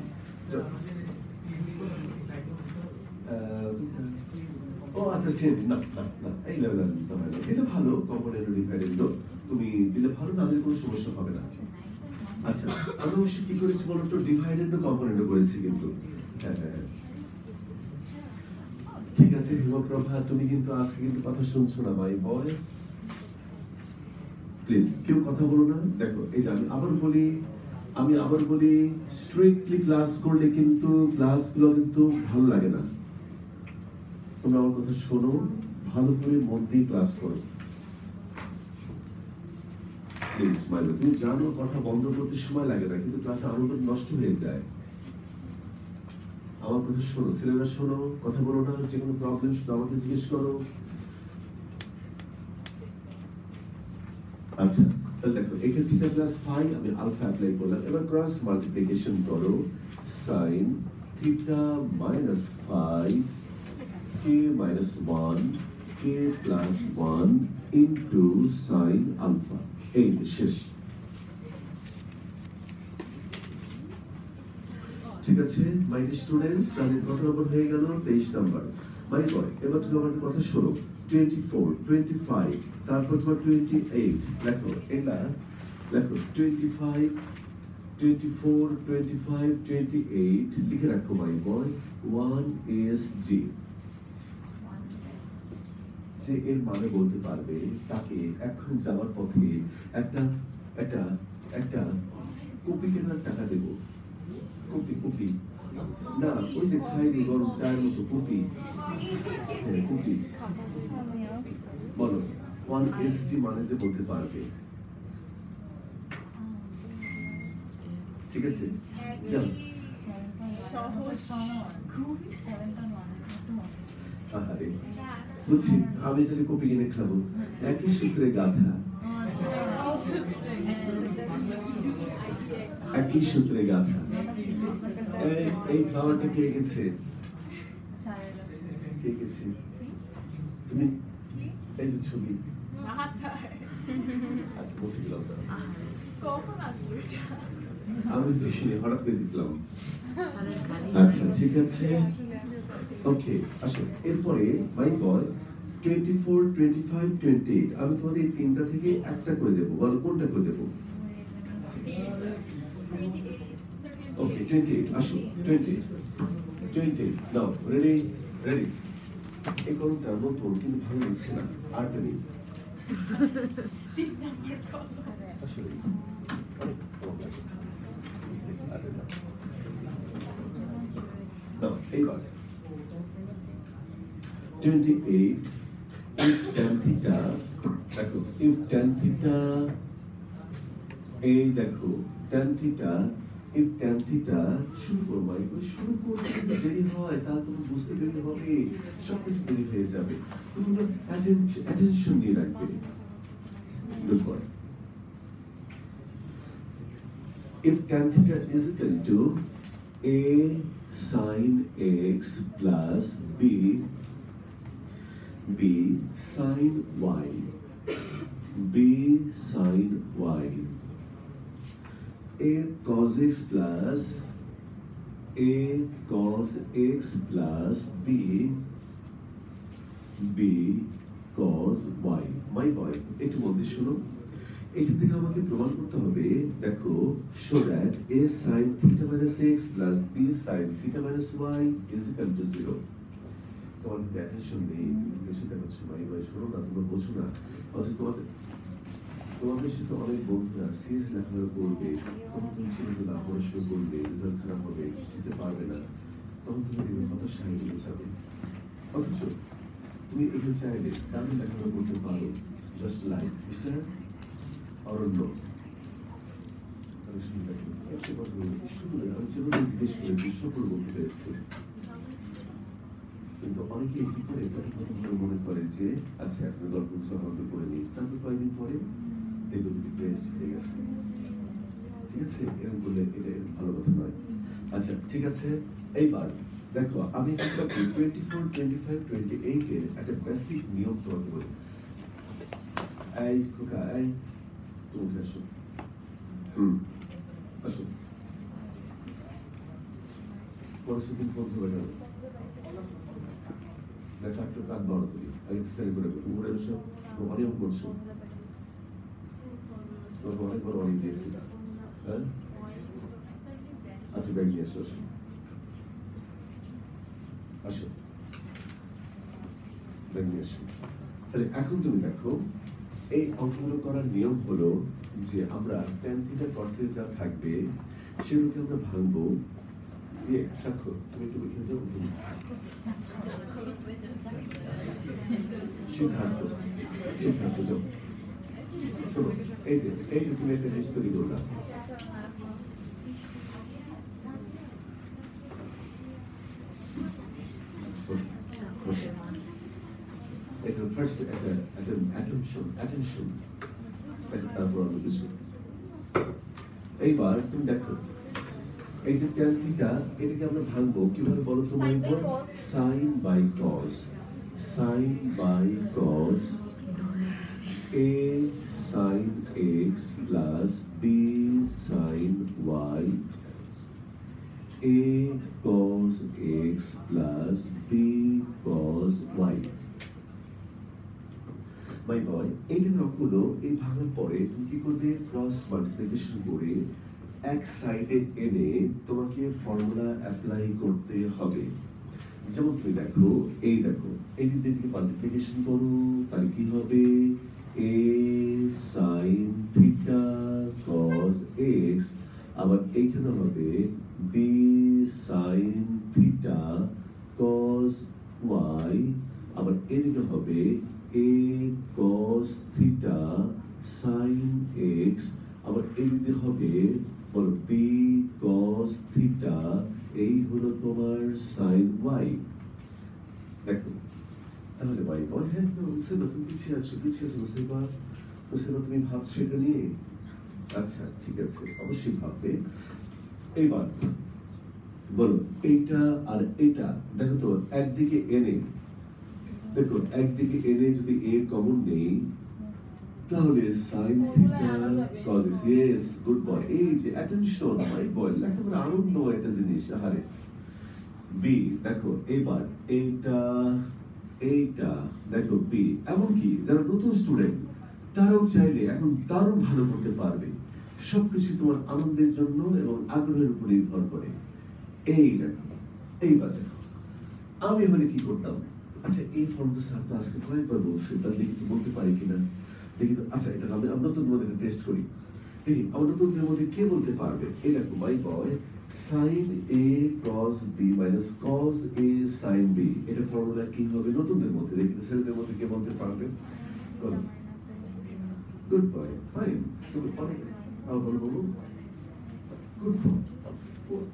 [SPEAKER 1] ও আচ্ছা, সেম না না না, এই লেভেল আর দিতে হয় না। এটা ভালো, কম্পোনেন্ট ডিভাইডেড তুমি দিলে ভালো, না দিলে কোনো সমস্যা হবে না। আচ্ছা, আমি অবশ্যই কি করেছি বলো তো, ডিভাইডেড কম্পোনেন্টও করেছি কিন্তু। হ্যাঁ, ঠিক আছে হিমপ্রভা, তুমি কিন্তু আজকে কিন্তু কথা শুনছো না মাই বয়। প্লিজ কেউ কথা বলো না। দেখো এই যে আমি আবার বলি স্ট্রিক্টলি ক্লাস করলে কিন্তু ক্লাসগুলো কিন্তু ভালো লাগে না। তুমি আমার কথা শোনো, ভালো করে মন দিয়ে ক্লাস করো প্লিজ। মাইলো, তুমি জানো কথা বন্ধ করতে সময় লাগে না, কিন্তু ক্লাসে আনন্দ নষ্ট হয়ে যায়। আমার কথা শোনো, ছেলেরা শোনো, কথা বলো না। যে কোনো প্রবলেম শুধু আমাকে জিজ্ঞেস করো। আচ্ছা, তাহলে দেখো এখানে থিটা প্লাস ফাই আমি আলফা অ্যাপ্লাই করলাম। এবার ক্রস মাল্টিপ্লিকেশন করো, সাইন থিটা মাইনাস ফাই কে মাইনাস ওয়ান কে plus one into sine alpha. এই শেষ। ঠিক আছে মাই স্টুডেন্টস, তাহলে কত নম্বর হয়ে গেল? 23 নম্বর। মাই বয়, এবার তুমি আমার কথা শোনো। 24, 25, তারপর তোমার 28। দেখো এগুলা, দেখো 25, 24, 25, 28 লিখে রাখো মাই বয়। 1SG, যে এর মানে বলতে পারবে তাকে এখন যাওয়ার পথে একটা একটা একটা কপি কেনার টাকা দেবো। কপি না, ওই যে খাইনি গরম চায়ের মতো কপি। হ্যাঁ কপি। বলো 1SG মানে যে বলতে পারবে। ঠিক আছে, যাও। আহারে, বুঝছি, আমি তাহলে কপি কিনে খাবো। একই সূত্রে গাথা, একই সূত্রে গাথা। এই ফ্লাওয়ারটা কে গেছে? কে গেছে? তুমি এই যে ছবি। আচ্ছা, বসে গেলাম। আমি দেখিনি, হঠাৎ করে দেখলাম। আচ্ছা ঠিক আছে, ওকে আসো। এরপরে মাই বয় 24, 25, 28 আমি তোমাদের এই তিনটা থেকে একটা করে দেবো। বলো কোনটা করে দেবো? ওকে 28, আসো 20 নাও। Ready ready. এই কলমটা নতুন কিন্তু ভালো লাগছে না, আরটা নেই আসলে। এইবার 28 if tan theta, দেখো if tan theta, এই দেখো tan theta, if tan theta, শুরু করবো। শুরু করতে দেরি হয় তাহলে তুমি বুঝতে দেরি হবে, সবকিছু দেরি হয়ে যাবে। তুমি অ্যাটেনশন নিয়ে রাখবে। If tan theta is equal to a sin x plus b sin y, b sin y, a cos x plus a cos x plus b cos y। মাই বয়, একটু মধ্যে শোনো। এখান থেকে আমাকে প্রমাণ করতে হবে, দেখো show that a sin theta minus x plus b sin theta minus y is equal to 0। তোমার কিন্তু অ্যাটেনশন নেই, দেশে দেখাচ্ছে মাই বয়, শোনো না, তোমরা বোঝো না। আচ্ছা তোমাদের সাথে অনেক বন্ধুরা সিরিয়াস লেখাপড়া করবে, তখন তুমি চিন্তা না পড়াশোনা করবে, রেজাল্ট খারাপ হবে, দিতে পারবে না, তখন তুমি দেখবে হতাশা হয়ে যাবে। অথচ তুমি এখানে চাইলে দামি লেখাপড়া করতে পারো, জাস্ট লাইক মিস্টার অরণ্য। আমি যেভাবে জিজ্ঞেস করেছি সকল বলতে পেরেছি, কিন্তু অনেকে কি করে মনে করে যে আচ্ছা আপনি গল্প সমাপ্ত করে নিই, তারপর কয়েকদিন পরে দেখবো যদি টেস্ট হয়ে গেছে। ঠিক আছে, এরকম করলে এটা ভালো কথা নয়। আচ্ছা ঠিক আছে, এইবার দেখো আমি 24, 25, 28 এর একটা বেসিক নিয়ম তোমাকে বলি। এই খোকা, এই তুমি উঠে আসো। আসো, পরশুদিন ফোন ধরে গেল, দেখো একটু কাজ বড় করি, আগে সেল করে করি, উড়ে এসো, অনিয়ম করছো, তোমাকে অনেক বড় অনেক দিয়েছি। হ্যাঁ, আচ্ছা ব্যাগ নিয়ে এসো, আসো আসো, ব্যাগ নিয়ে এসো। তাহলে এখন তুমি দেখো, এই অঙ্কগুলো করার নিয়ম হলো যে আমরা tan থিটা cot থিটা যা থাকবে সেগুলোকে আমরা ভাঙবো। সাক্ষ্য তুমি একটু লিখে যাও। সিদ্ধার্থ, সিদ্ধার্থ যাও। শোনো, এই যে তুমি একটা জিনিস তৈরি করলাম, এটা ফার্স্ট একটা অ্যাটেনশন, তারপর অন্য কিছু। এইবার তুমি দেখো, এই যে tan থিটা, এটাকে আমরা ভাঙবো কিভাবে বলো তো? sin by cos, sin by cos a sin x plus b sin y, a cos x plus b cos y। মাই বয়, এই যে অঙ্কগুলো এই ভাঙার পরে তুমি কি করবে? ক্রস মাল্টিপ্লিকেশন করে এক সাইডে এনে তোমাকে ফর্মুলা অ্যাপ্লাই করতে হবে। যেমন তুমি দেখো, এই দেখো, এই দিকে মাল্টিপ্লিকেশন করো, তাহলে কি হবে? a sin theta cos x, আবার এইখানে হবে b sin theta cos y, আবার এদিকে হবে a cos theta sin x, আবার এদিকে হবে বলো b cos থিটা, এই হলো তোমার sin y। দেখো তাহলে ভাই হ্যাঁ মুসিবা, তুমি পিছিয়ে আছো মুসিবা, তুমি ভাবছো এটা নিয়ে? আচ্ছা ঠিক আছে, অবশ্যই ভাববে। এইবার বলো এইটা আর এটা দেখো তো, একদিকে এনে দেখো, একদিকে এনে যদি a কমন নেই তাহলে sin theta cos x, yes good boy. এই যে অ্যাটেনশন মাই বয়, লেখাপড়া আনন্দময় একটা জিনিস। আরে b দেখো, এবার এইটা দেখো b, এমনকি যারা নতুন স্টুডেন্ট তারাও চাইলে এখন দারুণ ভালো করতে পারবে। সবকিছু তোমার আনন্দের জন্য এবং আগ্রহের উপর নির্ভর করে। এই দেখো, এইবার দেখো আমি হলে কি করতাম? আচ্ছা এই ফর্মটা স্যার তো আজকে কয়েকবার বলছে, তাহলে দেখি বলতে পারি কিনা দেখি। আচ্ছা এটা আমরা নতুন মধ্যে টেস্ট করি, দেখি আমার নতুনদের মধ্যে কে বলতে পারবে। এই দেখো my boy, sin a cos b minus cos a sin b, এটা ফর্মুলা কি হবে নতুনদের মধ্যে? দেখি ছেলেদের মধ্যে কে বলতে পারবে? গুড বয়, ফাইন, তুমি অনেক বলো বলো, গুড বয়।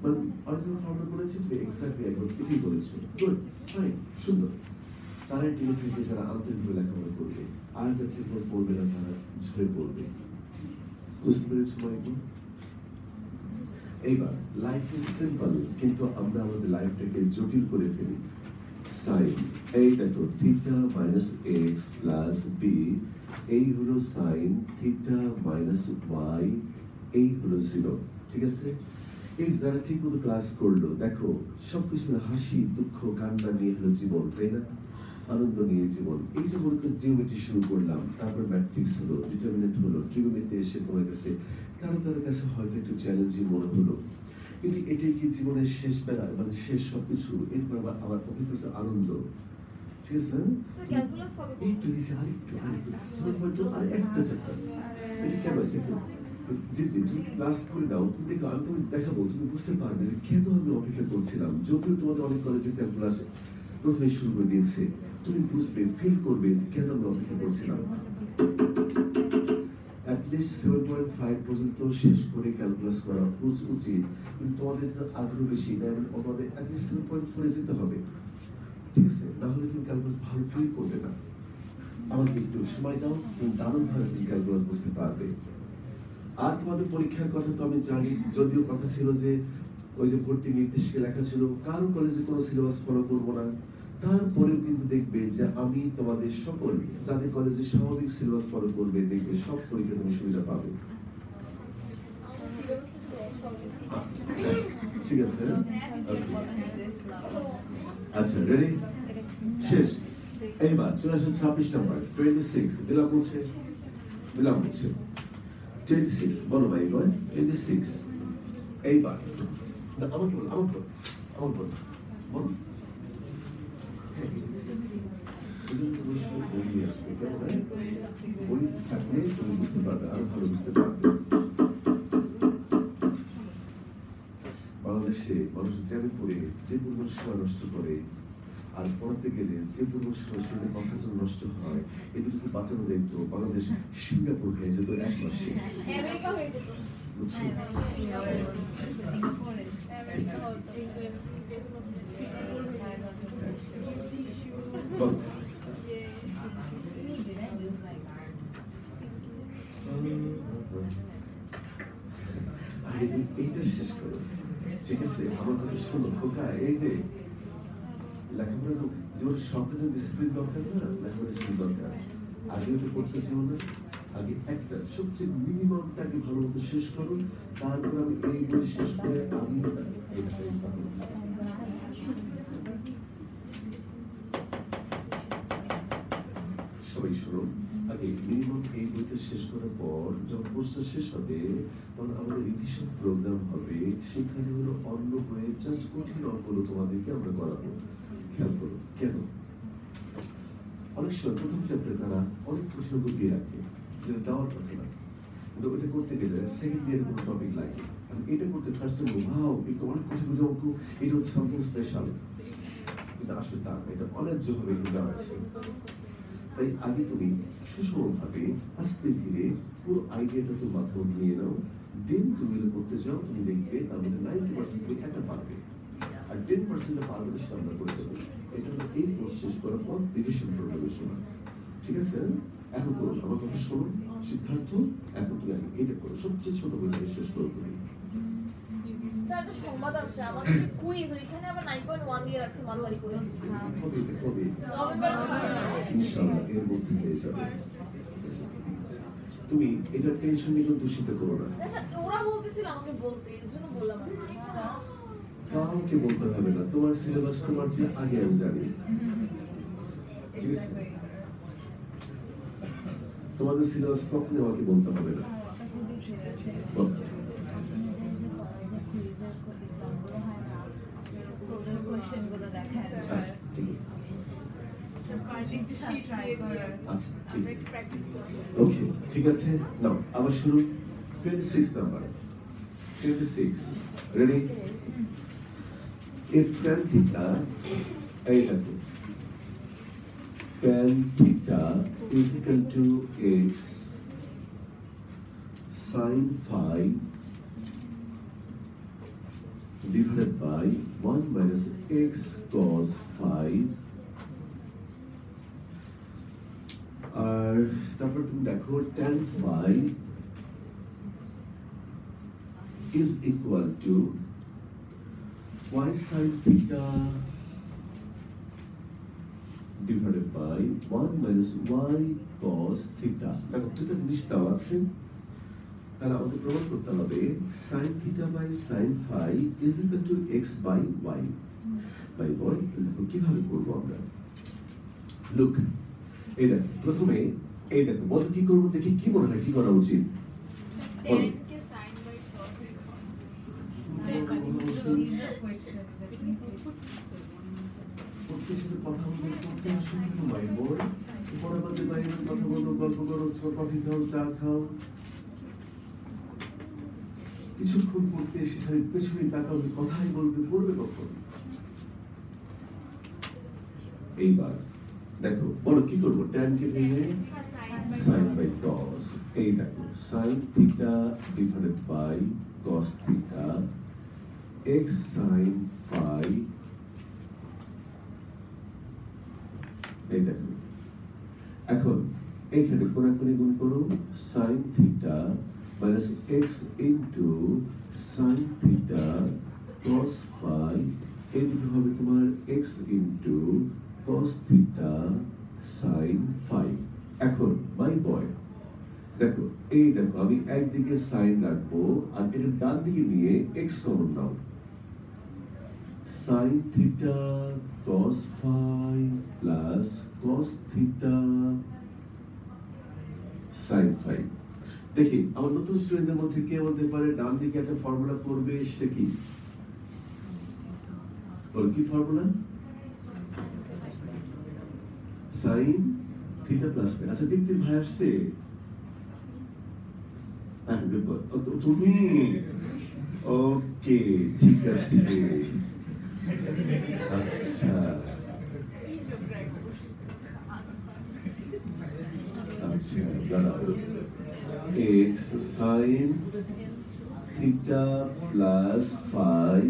[SPEAKER 1] মানে অরিজিনাল ফর্মুলা বলেছি, তুমি এক্স্যাক্টলি একবার এটাই বলেছো, গুড ফাইন সুন্দর। তারা টেলিভিশনে যারা আন্তরিকভাবে লেখাপড়া করবে, আর যা ঠিকভাবে পড়বে না তারা ঝরে পড়বে। বুঝতে পেরেছো মাইকেল? এইবার লাইফ ইজ সিম্পল, কিন্তু আমরা আমাদের লাইফটাকে জটিল করে ফেলি। সাইন, এই দেখো theta minus x plus b, এই হলো সাইন থিটা মাইনাস ওয়াই, এই হলো 0। ঠিক আছে, এই যারা ঠিক মতো ক্লাস করলো, দেখো সবকিছু হাসি দুঃখ কান্না নিয়ে হলো জীবন, তাই না? আনন্দ নিয়ে জীবন। এই যে মনে করে জিওমেট্রি শুরু করলাম, তারপর ম্যাট্রিক্স হলো, ডিটারমিনেন্ট হলো, ট্রিগোনোমেট্রি এসে তোমার কাছে কারো কাছে হয়তো একটু চ্যালেঞ্জিং মনে হলো, কিন্তু এটাই কি জীবনের শেষ বেলা, মানে শেষ সবকিছু? এরপর আবার অভিজ্ঞতা আনন্দ। ঠিক আছে, এই তো আরেকটু আরেকটা চ্যাপ্টার, এটা কেন দেখো যে তুমি ক্লাস করে দাও, তুমি দেখো আমি তোমাকে দেখাবো, তুমি বুঝতে পারবে যে কেন আমি অপেক্ষা করছিলাম। যদিও তোমাদের অনেক কলেজে ক্লাস প্রথমে শুরু করে দিয়েছে, তুমি বুঝবে, ফিল করবে যে কেন আমি অপেক্ষা করছিলাম। অ্যাটলিস্ট 7.5 পর্যন্ত শেষ করে ক্যালকুলাস করা উচিত, কিন্তু তোমাদের আগ্রহ বেশি, তাই আমাদের অ্যাটলিস্ট 7.4 যেতে হবে। ঠিক আছে? না হলে তুমি ক্যালকুলাস ভালো ফিল করবে না। আমাকে একটু সময় দাও, তুমি দারুণভাবে তুমি ক্যালকুলাস বুঝতে পারবে। আর তোমাদের পরীক্ষার কথা তো আমি জানি, যদিও কথা ছিল যে ওই যে ভর্তি নির্দেশিকা লেখা ছিল কারো কলেজে কোনো সিলেবাস ফলো করবো না, তারপরেও কিন্তু দেখবে যে আমি তোমাদের সকল যাদের কলেজে স্বাভাবিক সিলেবাস ফলো করবে, দেখবে সব পরীক্ষা তুমি সুবিধা পাবে। ঠিক আছে, আচ্ছা রেডি, শেষ। এইবার চলে আসে 26 নাম্বার 26। দিলাম হচ্ছে 26। বলো ভাই বল 26। এইবার না আমাকে বল বল বই থাকলে তুমি বুঝতে পারবে, আরো ভালো বুঝতে পারবে। বাংলাদেশে মানুষ জ্যামে পড়ে যে পরিমাণ সময় নষ্ট করে, আর পড়াতে গেলে যে পরিমাণ সময় শরীরে কথা যেন নষ্ট হয়, এই দুটো যদি বাঁচানো যাইতো, বাংলাদেশ সিঙ্গাপুর হয়ে যেত 1 মাসে।
[SPEAKER 2] আমেরিকা হয়ে যেত।
[SPEAKER 1] বুঝছো? বল। আগে তুমি এইটা শেষ করো, ঠিক আছে? আমার কথা শোনো খোকা, এই যে লেখাপড়া জীবনে সব ডিসিপ্লিন দরকার না, লেখাপড়া ডিসিপ্লিন দরকার। আগে ওটা করতে চাও না, আগে একটা সবচেয়ে মিনিমামটাকে ভালো মতো শেষ করো, তারপর আমি এই বই শেষ করে আমি সবাই শোনো, আগে মিনিমাম এই বইটা শেষ করার পর যখন কোর্সটা শেষ হবে তখন আমাদের রিভিশন প্রোগ্রাম হবে, সেখানে হলো অন্য হয়ে জাস্ট কঠিন অঙ্কগুলো তোমাদেরকে আমরা করাবো। খেয়াল করো কেন, অনেক সময় প্রথম চ্যাপ্টারে তারা অনেক কঠিন অঙ্ক দিয়ে রাখে, যেটা দেওয়ার কথা না, কিন্তু ওইটা করতে গেলে সেকেন্ড ইয়ারের কোনো টপিক লাগে, এটা করতে ফার্স্ট টাইম ওয়াও এটা অনেক কঠিন অঙ্ক, এটা হচ্ছে সামথিং স্পেশাল, কিন্তু আসলে তা এটা অন্যায্যভাবে এটা দেওয়া হয়েছে। তাই আগে তুমি সুষমভাবে আস্তে ধীরে পুরো আইডিয়াটা তুমি মাথায় নিয়ে নাও, দেন তুমি করতে যাও, তুমি দেখবে তার মধ্যে 90% তুমি একা পারবে, আর 10% পারবে না, সেটা আমরা করে দেবো। এটা হলো এই কোর্স শেষ করার পর রিভিশন প্রোগ্রামের সময়, ঠিক আছে? এখন করুন আমার কথা শোনো সিদ্ধার্থ, এখন তুমি আগে এটা করো, সবচেয়ে ছোট বইটা শেষ করো তুমি।
[SPEAKER 2] স্যার একটা সংবাদ আছে আমাদের কুইজ, ওইখানে আবার 9.1 দিয়ে রাখছে মারোয়ারি করে।
[SPEAKER 1] কবে ইনশাআল্লাহ এর মধ্যে হয়ে যাবে। তুমি এটা টেনশন নিয়ে দূষিত করো না।
[SPEAKER 2] স্যার ওরা বলতেছিল আমাকে বলতে, এর জন্য বললাম।
[SPEAKER 1] কাউকে বলতে হবে না, তোমার সিলেবাস তোমার চেয়ে আগে আমি জানি, ঠিক আছে? তোমাদের সিলেবাস কখনো আমাকে বলতে হবে না। ওকে ঠিক আছে, নাও আবার শুরু। 26 number 26 ready. if tan theta এইটাকে tan theta is equal to x sin phi divided by 1 minus x cos phi, আর তারপর তুমি দেখো tan phi is equal to y sin theta divided by 1 minus y cos theta। দেখো দুটো জিনিস দেওয়া আছে, তাহলে আমাদের প্রমাণ করতে হবে sin theta by sin phi is equal to x by y by y। দেখো কিভাবে করব আমরা, লুক এই দেখো প্রথমে এই দেখো বল কি করব, দেখি কি মনে হয় কি করা উচিত। বলো কথা বলতে করতে আসলে মাই বোর্ড পড়া বাদে বাইরে কথা বলো, গল্প করো, কফি খাও, চা খাও, কিছুক্ষণ পড়তে সেখানে পেছনে তাকাবে, কথাই বলবে, পড়বে কখন? এইবার দেখো বলো কি করবো, tan কে ভেঙে sin by cos, এই দেখো sin theta divided by cos theta x sin phi এই দেখো এখন এখানে কোনাকুনি গুণ করো sin theta minus x into sin theta cos phi এদিকে হবে তোমার x into cos theta sin phi. এখন মাই বয় দেখো এই দেখো আমি একদিকে sin রাখবো আর এর ডান দিকে নিয়ে x কমন নাও sin theta cos phi plus cos theta sin phi. দেখি আমার নতুন স্টুডেন্টদের মধ্যে কে বলতে পারে ডান দিকে একটা ফর্মুলা করবে সেটা কি? বল কি formula? sin theta plus phi. আচ্ছা দেখতে ভাই আসছে তুমি ওকে ঠিক আছে আচ্ছা আচ্ছা দাঁড়াও x sin theta plus phi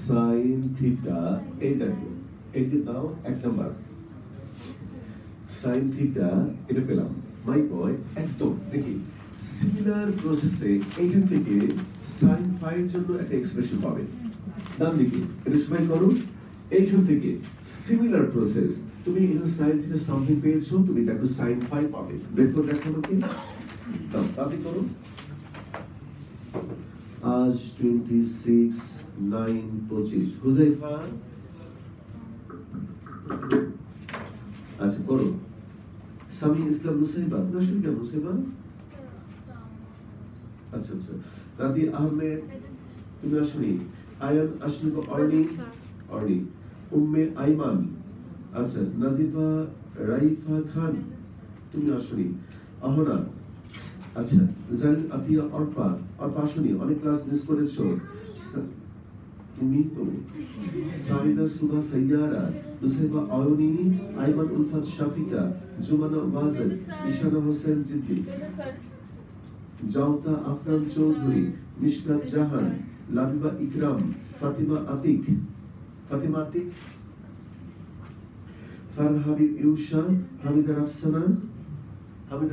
[SPEAKER 1] sin theta এই দেখো এটি দাও এক নাম্বার sin থিটা এটা পেলাম মাই বয় একদম দেখি সিমিলার প্রসেসে এইখান থেকে sin ফাই এর জন্য একটা এক্সপ্রেশন পাবে ডান দিকে এটা সবাই করো এইখান থেকে সিমিলার প্রসেস তুমি এখানে sin থিটা সামথিং পেয়েছো তুমি দেখো sin ফাই পাবে বের করে দেখো নাকি দাও তাহলে করো আজ 26/9/25 হুজাইফা আচ্ছা করো সামি ইসলাম নুসাইবা নশিন কে নুসাইবা আচ্ছা আচ্ছা রাদি আহমেদ তুমি আসনি আয়ান আসনি কো অর্নি উম্মে আইমান আচ্ছা নাজিফা রাইফা খান তুমি আসনি আহনা আচ্ছা জান আতিয়া অর্পা আসনি অনেক ক্লাস মিস করেছো তুমি তো সারিনা সুবা সাইয়ারা নুসাইবা আয়নি আইমান উলফাত শাফিকা জুমানা ওয়াজেদ ইশানা হোসেন জিদ্দি জাওতা আফরান চৌধুরী মিশকাত জাহান লাবিবা ইকরাম ফাতিমা আতিক ফারহান হাবিব ইউশা হামিদা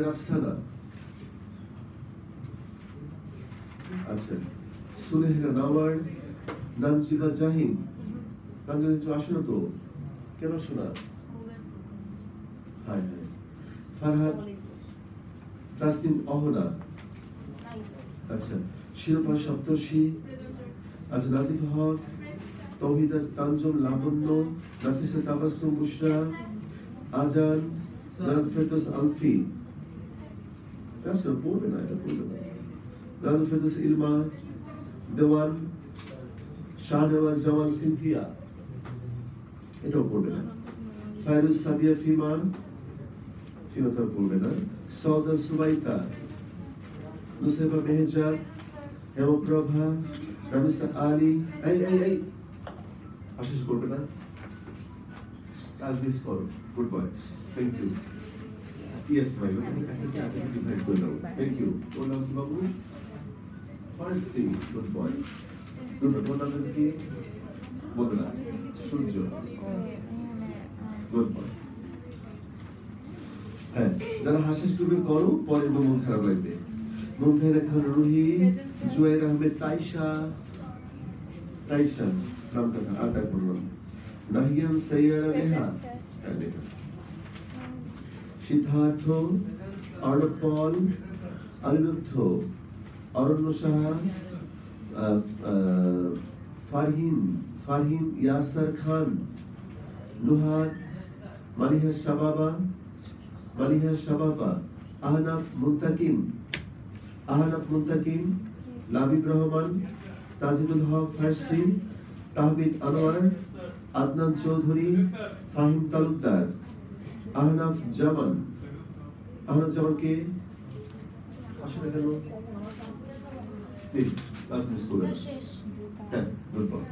[SPEAKER 1] রাফসানা আচ্ছা সুলেহনা নাওয়ার নানজিদা জাহিন নানজিদা আসো না তো কেন শোনা হাই হাই ফারহাদ তাসনিম অহনা আচ্ছা শিরোপা সপ্তর্ষি আচ্ছা নাজিফ হক তৌহিদা তানজুম লাবণ্য নাফিসা তাবাসসুম বুশরা আজান নাদ ফেরদৌস আলফি আচ্ছা পড়বে না এটা পড়বে না নাদ ফেরদৌস ইলমা দেওয়ান শাহনওয়াজ জামাল সিনথিয়া এটাও পড়বে না ফায়রুজ সাদিয়া ফিমা তো পড়বে না সৌদা সুবাইতা নুসাইবা মেহজাব হেমপ্রভা রামিসা আলী এই আশিস করবে না কাজ মিস করো good boy thank you yes ভাই ডিভাইড করে দাও থ্যাংক ইউ ওর নাম কি বাবু ফার্সি গুড বয় গুড বয় নাম কি বলবে না সূর্য গুড বয় হ্যাঁ যারা হাসিস টুপি করো পরে মন খারাপ লাগবে মুমতাহিদ খান রুহি জুয়ের আহমেদ তাইশা নামটা আটা করলাম নাহিয়ান সাইয়ারা নেহা সিদ্ধার্থ অর্ণব পল অনিরুদ্ধ অরণ্য সাহা ফারহিন ইয়াসার খান নুহাদ মালিহা শাবাবা আহনাফ মুন্তাকিম লাবিব রহমান তাজিদুল হক ফার্সি তাহমিদ আনোয়ার আদনান চৌধুরী ফাহিম তালুকদার আহনাফ জামানকে আসলে কেন প্লিজ ক্লাস মিস করবেন হ্যাঁ গুড বয়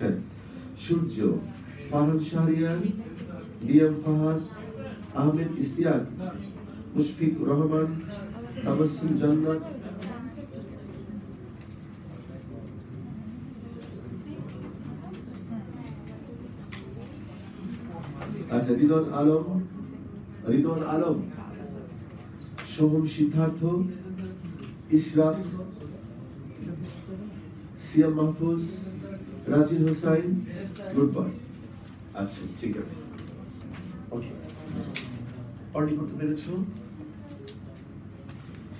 [SPEAKER 1] হ্যাঁ সূর্য ফারহান শাহরিয়ার ডিএম ফাহাদ আহমেদ ইস্তিয়াক মুশফিক রহমান তাবাসসুম জান্নাত আচ্ছা, রিদওয়ান আলম, সোহম সিদ্ধার্থ, ইশরাক, সিয়াম মাহফুজ, রাজিন হোসাইন, গুড বয়। আচ্ছা, ঠিক আছে, ওকে। অর্ডার করতে পেরেছো?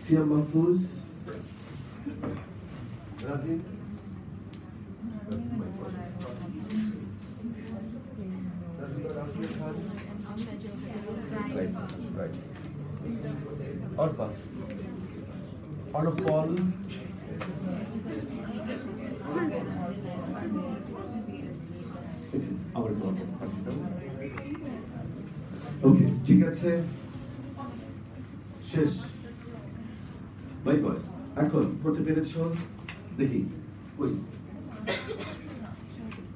[SPEAKER 1] সিয়াম Mahfuz, Rajin, right, right. Orpa, Paul, our God. Okay, ঠিক আছে, শেষ। Bye bye. এখন করতে পেরেছ? দেখি, ওই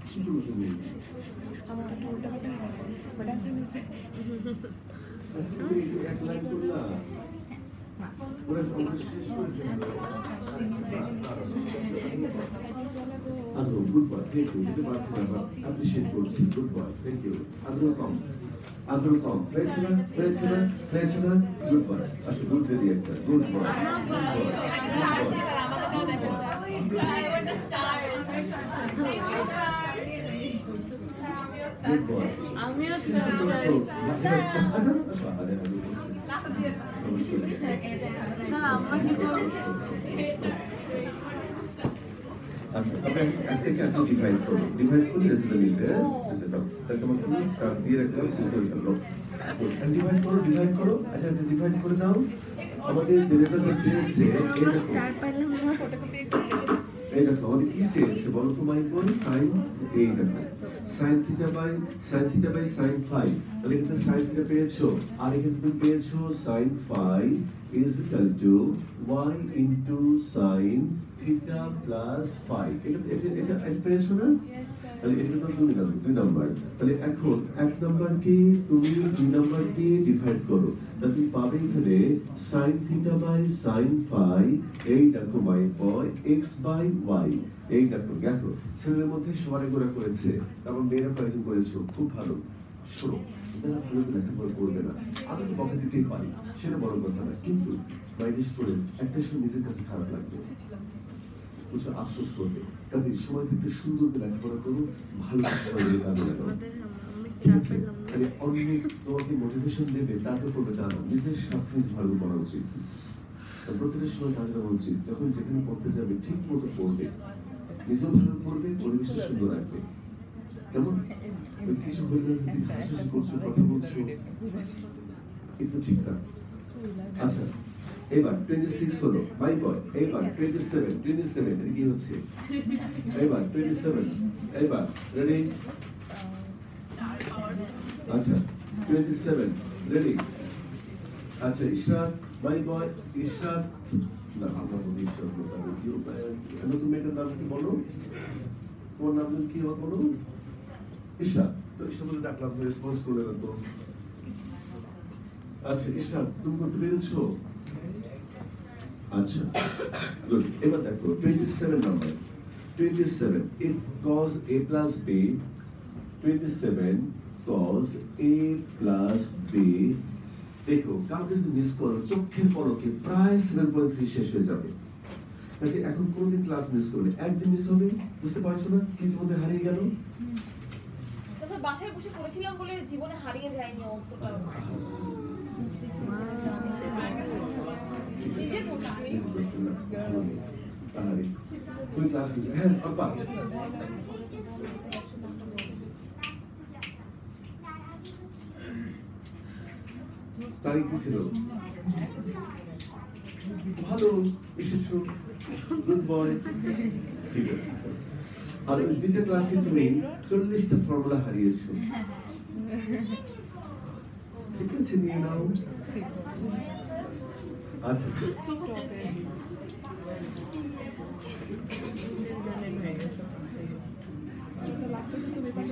[SPEAKER 1] কি করো তুমি? তুমি এক লাইন করলা, ওরা শেষ করে দিল। আগ্রহ, গুড বয়, থ্যাংক ইউ। যেতে পারছি না, বাট অ্যাপ্রিশিয়েট করছি, গুড বয়, থ্যাংক ইউ। আগ্রহ কম, হয়েছে না, গুড বয়। আসলে গুড দিদি একটা, গুড বয়, গুড বয়।
[SPEAKER 3] আমিও
[SPEAKER 1] আচ্ছা, তবে একটাকে আপনি ডিভাইড করুন, রেসিডেন্ট নিতে তাহলে তোমাকে স্টার্ট দিয়ে রাখলাম, করে ফেললো। ডিভাইড করো। আচ্ছা, ডিভাইড করে দাও। আমাদের যে রেজাল্ট চেয়েছে, এই দেখো আমাদের কি চেয়েছে বলো তো মাই বোন? সাইন, এই দেখো sine theta by sine phi. তাহলে এখানে সাইন থিটা পেয়েছো, আর এখানে তুমি পেয়েছো sine phi is equal to y into sine theta plus phi. এটা পেয়েছো না? তাহলে এটা তো দুই নাম্বার। তাহলে এখন এক নাম্বারকে তুমি দুই নাম্বারকে ডিভাইড করো, তাহলে তুমি পাবে এখানে sine theta by sine phi, এই দেখো my boy x by y. এই দেখো ছেলেদের মধ্যে সবারই গোড়া করেছে, তারপর মেয়েরা কয়েকজন করেছো, খুব ভালো। শোনো, যারা ভালো লেখাপড়া করবে না, আমি তো কথা দিতেই পারি, সেটা বড় কথা না, কিন্তু মাইন্ড স্টোরেজ একটা সময় নিজের কাছে খারাপ লাগবে, কিছু আফসোস করবে। কাজে সময় থাকতে সুন্দর করে লেখাপড়া করো, ভালো সময় কাজে লাগাও, ঠিক আছে? খালি অন্য তোমাকে মোটিভেশন দেবে তাতে করবে তা না, নিজের স্বার্থে ভালো পড়া উচিত। প্রত্যেকটা সময় কাজে লাগা উচিত। যখন যেখানে পড়তে যাবে ঠিক মতো পড়বে, নিজেও ভালো পড়বে, পরিবেশটা সুন্দর রাখবে। কেমন কিছু হইলে হাসাহাসি করছো, কথা বলছো, কিন্তু ঠিক না। আচ্ছা, এবার 26 হলো বাই বয়। এবার 27 এর কি হচ্ছে? এবার 27, এবার রেডি? আচ্ছা, 27 রেডি? আচ্ছা, ইশরাক বাই বয়, ইশরাক না, আমরা বলি ইশরাক না, নতুন মেয়েটার নাম কি বলো? তোমার নাম কি বলো? ইশরাক। তো ইশরাক বলে ডাকলাম, রেসপন্স করলে না তো। আচ্ছা, ইশরাক তুমি করতে পেরেছো? আচ্ছা, গুড। এবার দেখো 27 number. 27 if cos a plus b, 27 cos a plus b। দেখো কাউকে যদি মিস করো, চোখের পলকে প্রায় 7.3 শেষ হয়ে যাবে। আচ্ছা, এখন কোনদিন ক্লাস মিস করলে একদিন মিস হবে, বুঝতে পারছো না? কি জীবনে হারিয়ে গেল?
[SPEAKER 2] আচ্ছা, বাসায় বসে পড়েছিলাম বলে জীবনে হারিয়ে যায়নি অতটা। তুমি ক্লাস নিচ্ছ? হ্যাঁ, পাপা তারিখ কি ছিল? ভালো এসেছো, গুড বয়, ঠিক আছে। আর ওই দুইটা ক্লাসে তুমি 40টা ফর্মুলা হারিয়েছো, ঠিক আছে, নিয়ে নাও। আচ্ছা,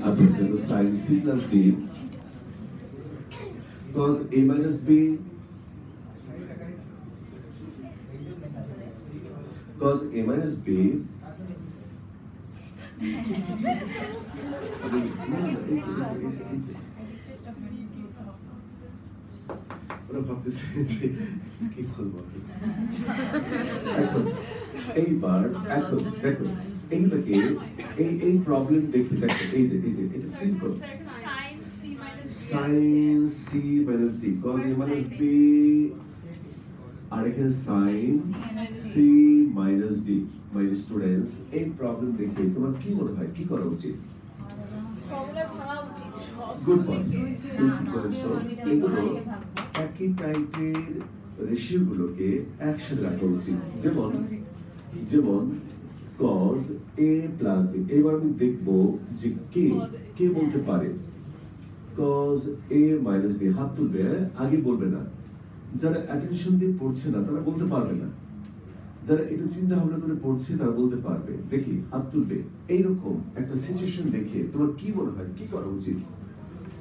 [SPEAKER 2] আচ্ছা, দেখো sin c plus d cos a minus b cos a minus b ওরা ভাবতেছে যে কি বলবো এখন এইবার এখন দেখো এইগুলোকে এই প্রবলেম দেখে দেখো এই যে এটা ফিল করো sin c minus d cos a minus b আর এখানে sin c minus d my students এই প্রবলেম দেখে তোমার কি মনে হয় কি করা উচিত গুড পয়েন্ট এগুলো একই টাইপের রেশিওগুলোকে একসাথে রাখা উচিত যেমন যেমন cos a plus b এবার আমি দেখব যে কে বলতে পারে cos a minus b হাত তুলবে আগে বলবে না যারা অ্যাটেনশন দিয়ে পড়ছে না তারা বলতে পারবে না যারা একটু চিন্তা ভাবনা করে পড়ছে তারা বলতে পারবে দেখি হাত তুলবে এইরকম একটা সিচুয়েশন দেখে তোমার কি মনে হয় কি করা উচিত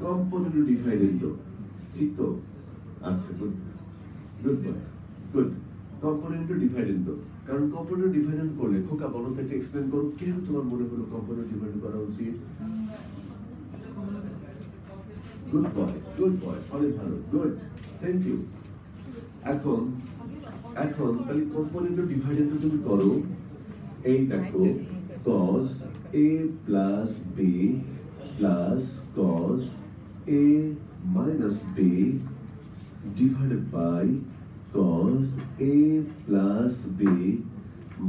[SPEAKER 2] কম্পোনেন্ট ডিফাইন্ড ঠিক তো আচ্ছা good good boy good component defined কারণ কম্পোনেন্ট ডিফাইন্ড করলে খোকা বলো তো একটা এক্সপ্লেইন করো কেন তোমার মনে হলো কম্পোনেন্ট ডিফাইন্ড করা উচিত গুড বয় অনেক ভালো গুড থ্যাংক ইউ এখন তাহলে কম্পোনেন্ট ডিভাইডেড তুমি করো এই দেখো cos a plus b plus cos a minus b divided by cos a plus b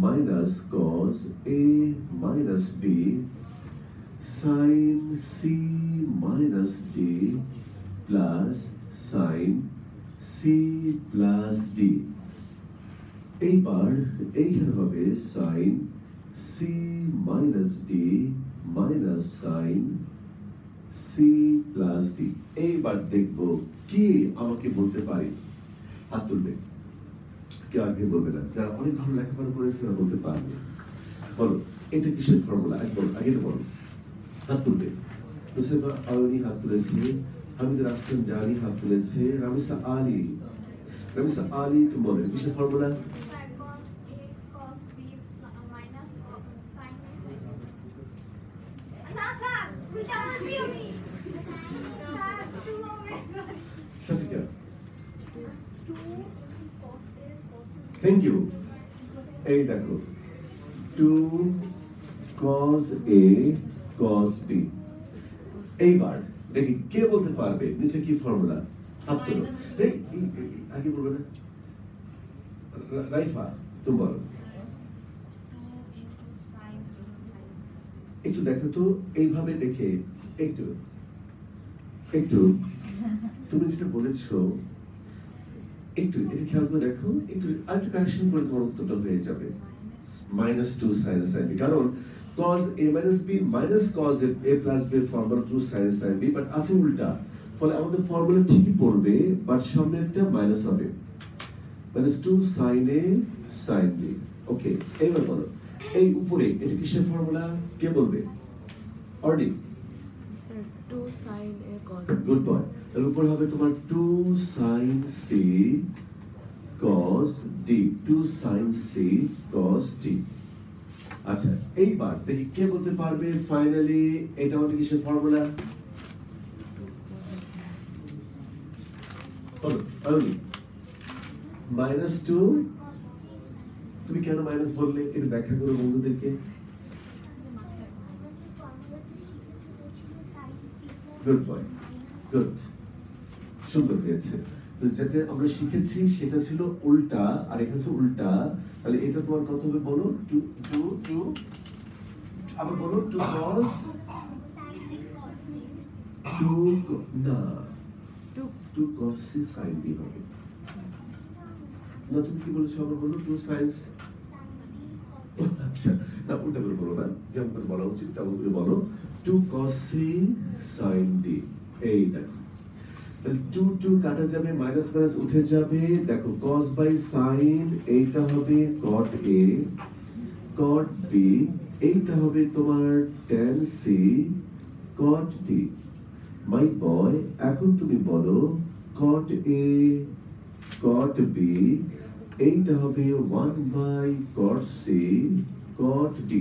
[SPEAKER 2] minus cos a minus b sin c minus d plus sin c plus d এইবার এইখানে হবে sin c minus d minus sin c plus d এইবার দেখব কি আমাকে বলতে পারে হাত তুলবে কে আগে বলবে না যারা অনেক ভালো লেখাপড়া করেছে তারা বলতে পারবে বলো এটা কিসের ফর্মুলা একবার আগে বলো হাত তুলবে মুসিবা আলী হাত তুলেছে হামিদ রাসেল জানি হাত তুলেছে রামিসা আলী তুমি বলো কিসের ফর্মুলা Shafika. Thank you. এই দেখো 2 cos a cos b এইবার দেখি কে বলতে পারবে নিচে কি ফর্মুলা হাত তোলো এই আগে বলবে না রাইফা তুমি বলো একটু দেখো তো এইভাবে দেখে একটু তুমি যেটা বলেছো একটু এটা খেয়াল করে দেখো একটু আরেকটু কারেকশন করে তোমার উত্তরটা হয়ে যাবে -2 sin sin b কারণ cos a minus b minus cos a plus b formula 2 sin sin b but আছে উল্টা ফলে আমাদের ফর্মুলা ঠিকই পড়বে বাট সামনেরটা মাইনাস হবে -2 sin a sin b ওকে এইবার বলো এই উপরে এটা কিসের ফর্মুলা কে বলবে already
[SPEAKER 3] sir 2 sin a cos
[SPEAKER 2] good boy এর উপর হবে তোমার 2 sin c cos d 2 sin c cos d আচ্ছা এইবার দেখি কে বলতে পারবে ফাইনালি এটা আমাদের কিসের ফর্মুলা বলো অলরেডি -2 তুমি কেন মাইনাস বললে এর ব্যাখ্যা করো বন্ধুদেরকে গুড বয় গুড সুন্দর হয়েছে তো যেটা আমরা শিখেছি সেটা ছিল উল্টা আর এখানে ছিল উল্টা তাহলে এটা তোমার কত হবে বলো 2 আবার বলো 2 cos 2 না 2 cos c sin b হবে না তুমি কি বলেছো আবার বলো 2 sin আচ্ছা না উল্টা করে বলো না যেমন করে বলা উচিত তেমন করে বলো 2 cos c sin d এই দেখো তাহলে 2 কাটা যাবে মাইনাস মাইনাস উঠে যাবে দেখো cos বাই sin এইটা হবে cot a cot b এইটা হবে তোমার tan c cot d মাই বয় এখন তুমি বলো cot a cot b এইটা হবে 1 by cot c cot d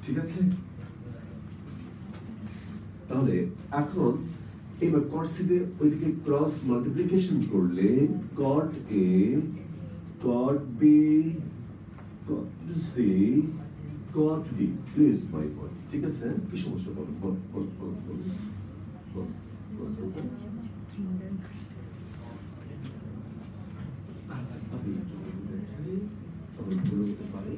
[SPEAKER 2] ঠিক আছে তাহলে এখন
[SPEAKER 1] এবার cot c দিয়ে ওইদিকে ক্রস মাল্টিপ্লিকেশন করলে cot a cot b cot c cot d please my boy ঠিক আছে কি সমস্যা বলো আচ্ছা আমি ভুল হতে পারে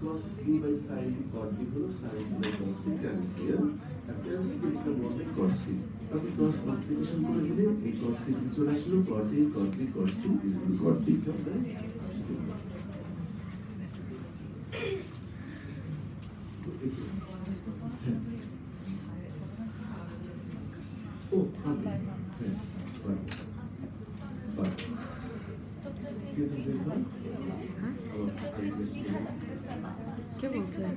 [SPEAKER 1] cos b by sin b cot b হলো sin c by cos c cancel আর ক্যান্সেল করতে বলতে cos c আমি ক্রস মাল্টিপ্লিকেশন করে দিলে এই cos c কি চলে আসলো cot a cot b cot c is equal to cot d হবে ও হবে
[SPEAKER 3] क्या बोलते हैं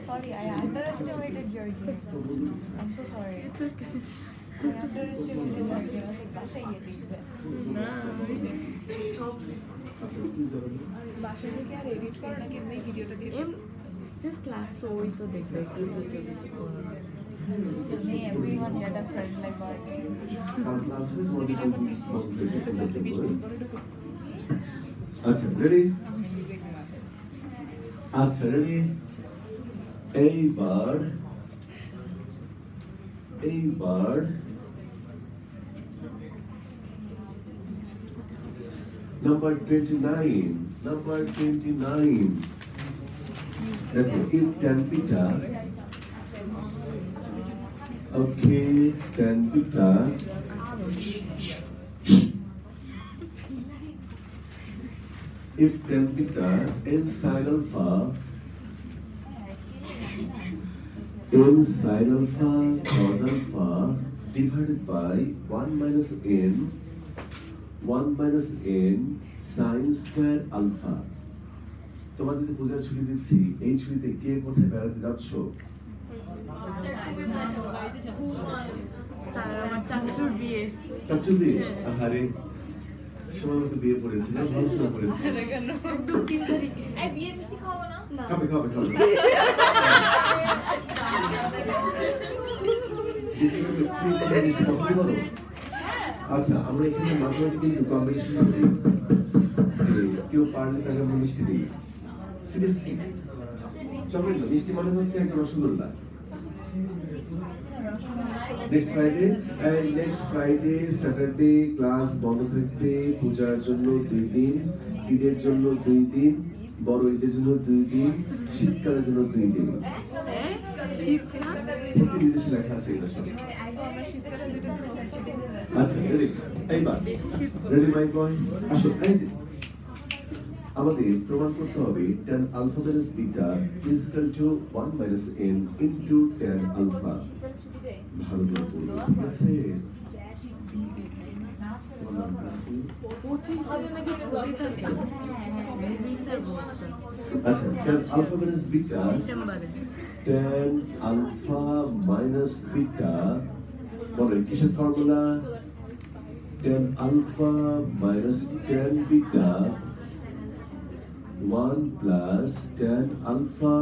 [SPEAKER 4] Sorry, I underestimated your game. I'm so sorry.
[SPEAKER 3] It's okay.
[SPEAKER 4] I underestimated your game. I was like, basta ye dekhbe.
[SPEAKER 5] বাসা থেকে আর এডিট করো নাকি এমনি ভিডিওটা দিয়ে
[SPEAKER 3] एम just class तो वही तो देख रहे थे तो क्या किसी को
[SPEAKER 4] May everyone get a friend like Barbie.
[SPEAKER 1] আচ্ছা রেডি আচ্ছা রেডি এইবার নাম্বার 29 দেখো if tan beta okay tan beta if tan beta n sin alpha cos alpha divided by 1 minus n sin square alpha তোমাদের যে পূজার ছুটি দিচ্ছি এই ছুটিতে কে কোথায় বেড়াতে যাচ্ছ
[SPEAKER 3] স্যার আমার চাচুর বিয়ে
[SPEAKER 1] চাচুর বিয়ে আরে সময় মতো বিয়ে পড়েছে না ভালো সময় পড়েছে
[SPEAKER 3] একদম 3 তারিখে
[SPEAKER 5] এই বিয়ে মিষ্টি খাবো না
[SPEAKER 1] খাবে আচ্ছা আমরা এখানে মাঝে মাঝে কিন্তু কম্পিটিশন করি যে কেউ পারলে তাকে আমরা মিষ্টি দিই সিরিয়াসলি চকলেট না মিষ্টি মানে হচ্ছে একটা rasgulla next Friday Saturday class বন্ধ থাকবে পূজার জন্য 2 দিন ঈদের জন্য 2 দিন বড় ঈদের জন্য 2 দিন শীতকালের জন্য 2 দিন
[SPEAKER 3] শীতকাল
[SPEAKER 1] নির্দেশে লেখা আছে এটা সব আচ্ছা রেডি এইবার রেডি মাই বয় আসো এই যে আমাদের প্রমাণ করতে হবে tan alpha minus beta is equal to 1 minus n into tan alpha ভালো করে বলুন ঠিক আছে
[SPEAKER 3] 25 দিনে নাকি ছুটি থাকে স্যার বলছেন
[SPEAKER 1] আচ্ছা tan alpha minus beta
[SPEAKER 3] ডিসেম্বরে
[SPEAKER 1] tan alpha minus beta বলেন কিসের formula tan alpha minus tan beta 1 plus tan alpha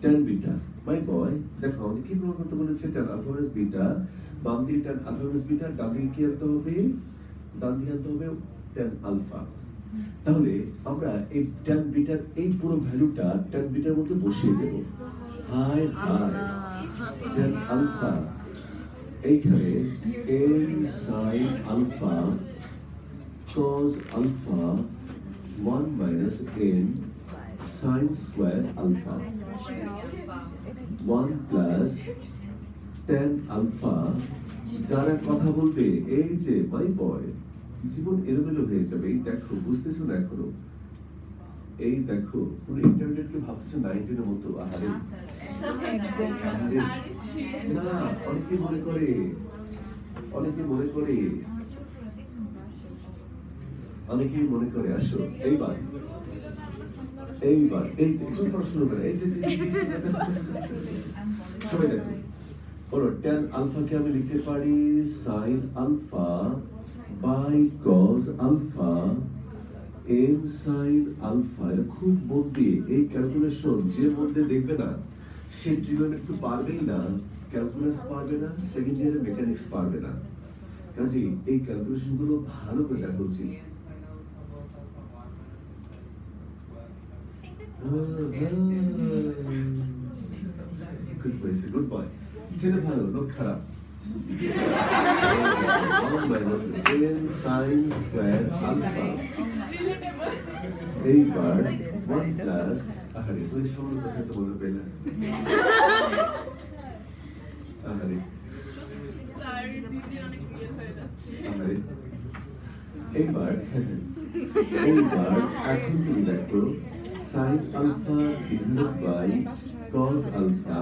[SPEAKER 1] tan beta my boy দেখো আমাদের কি প্রমাণ করতে বলেছে tan alpha minus beta বাম দিকে tan alpha minus beta ডান দিকে কি আনতে হবে ডান দিকে আনতে হবে tan alpha তাহলে আমরা এই tan beta এই পুরো ভ্যালুটা tan beta এর মধ্যে বসিয়ে দেব হাই tan alpha এইখানে n sin alpha cos alpha 1 minus n sin square alpha 1 plus tan alpha যারা কথা বলবে এই যে মাই বয় জীবন এলোমেলো হয়ে যাবে এই দেখো বুঝতেছো না এখনো এই দেখো তুমি ইন্টারনেটকে ভাবতেছো 19 এর মতো আহারে না অনেকে মনে করে আসো এইবার এই যে চুপ করে শুরু করে এই যে সবাই দেখো বলো tan alpha কে আমি লিখতে পারি sin alpha by cos alpha n sin alpha এটা খুব মন দিয়ে এই ক্যালকুলেশন যে মধ্যে দেখবে না সে ট্রিগোনোমেট্রি পারবেই না
[SPEAKER 2] ক্যালকুলাস পারবে না, সেকেন্ড ইয়ারে মেকানিক্স পারবে না। কাজেই এই ক্যালকুলেশন গুলো ভালো করে দেখা উচিত। গুড বয়, ছেলে ভালো, লোক খারাপ। 1 minus n sin square alpha। এইবার 1 plus, আরে তুই সামনে কথা তো মজা পেলে। আরে আরে এইবার এখন তুমি দেখো sin alpha divided by cos alpha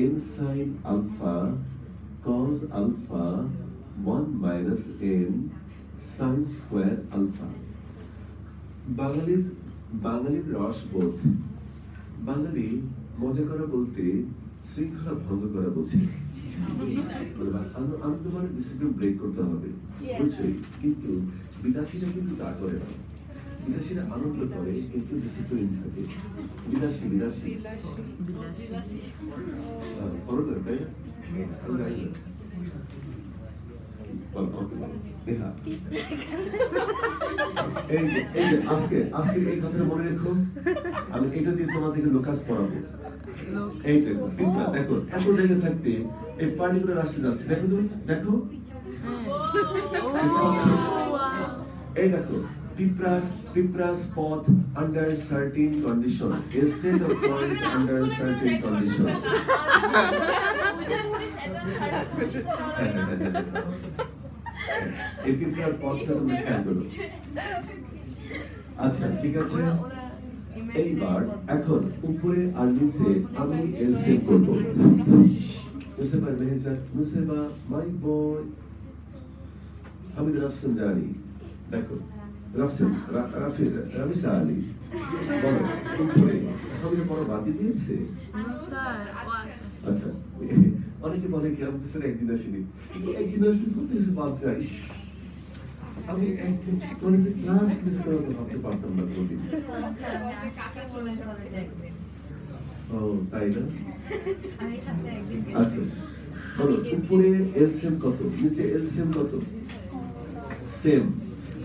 [SPEAKER 2] n sin alpha cos alpha 1 minus n sin square alpha। বাঙালির রসবোধ, বাঙালি মজা করা বলতে শৃঙ্খলা ভঙ্গ করা বোঝে। আনন্দমান ডিসিপ্লিন ব্রেক করতে হবে, বুঝছি? কিন্তু বিদেশিরা কিন্তু তা করে না। বিদেশিরা আনন্দ করে কিন্তু ডিসিপ্লিন থাকে। বিদেশি করো না, তাই না? আমি জানি না। আজকে এই কথাটা মনে রেখো, আমি এটা দিয়ে তোমাদেরকে লোকাস পড়াবো। এই দেখো পিঁপড়া, দেখো এত জায়গা থাকতে এই পার্টিকুলার রাস্তা যাচ্ছে, দেখো তুমি, দেখো এই দেখো পিঁপড়া's path under certain condition, a set of points under certain conditions। এই পিঁপড়ার পথটা তুমি খেয়াল করো। আচ্ছা ঠিক আছে, এইবার এখন উপরে আর নিচে আমি এলসিএম করব। মুসেবা মেহেজার, মুসেবা মাই বয়, আমি রাফসান জানি। দেখো রাফসান, রামিসা আলী, বলো উপরে আমি বড় বাদ দিয়েছে। আচ্ছা অনেকে বলে কি আমি স্যার একদিন আসিনি, একদিন আসলে করতেছে বাদ যাই। আমি একদিন কলেজে ক্লাস মিস করে ভাবতে পারতাম না কোনদিন। ও তাই না? আচ্ছা বলো উপরে এলসিএম কত, নিচে এলসিএম কত? সেম।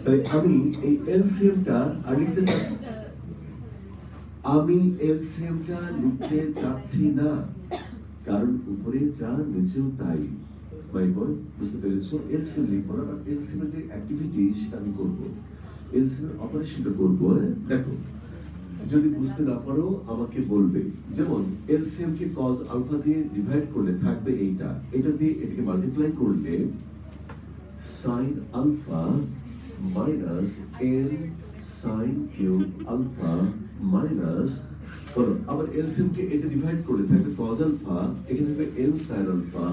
[SPEAKER 2] তাই আমি এই এলসিএমটা আর লিখতে চাচ্ছি, আমি এলসিএমটা লিখতে চাচ্ছি না, কারণ উপরে যা নিচেও তাই। ভাই বোন বুঝতে পেরেছো? এলসিএম লিখবো না, এলসিএম এর যে অ্যাক্টিভিটি সেটা আমি করবো, এলসিএম এর অপারেশনটা করবো। দেখো যদি বুঝতে না পারো আমাকে বলবে। যেমন এলসিএম কে cos আলফা দিয়ে ডিভাইড করলে থাকবে এইটা, এটা দিয়ে এটাকে মাল্টিপ্লাই করলে sin alpha minus n sin cube alpha minus, বলো আবার এলসিএম কে এটা ডিভাইড করলে থাকবে cos আলফা, এখানে থাকবে n sin আলফা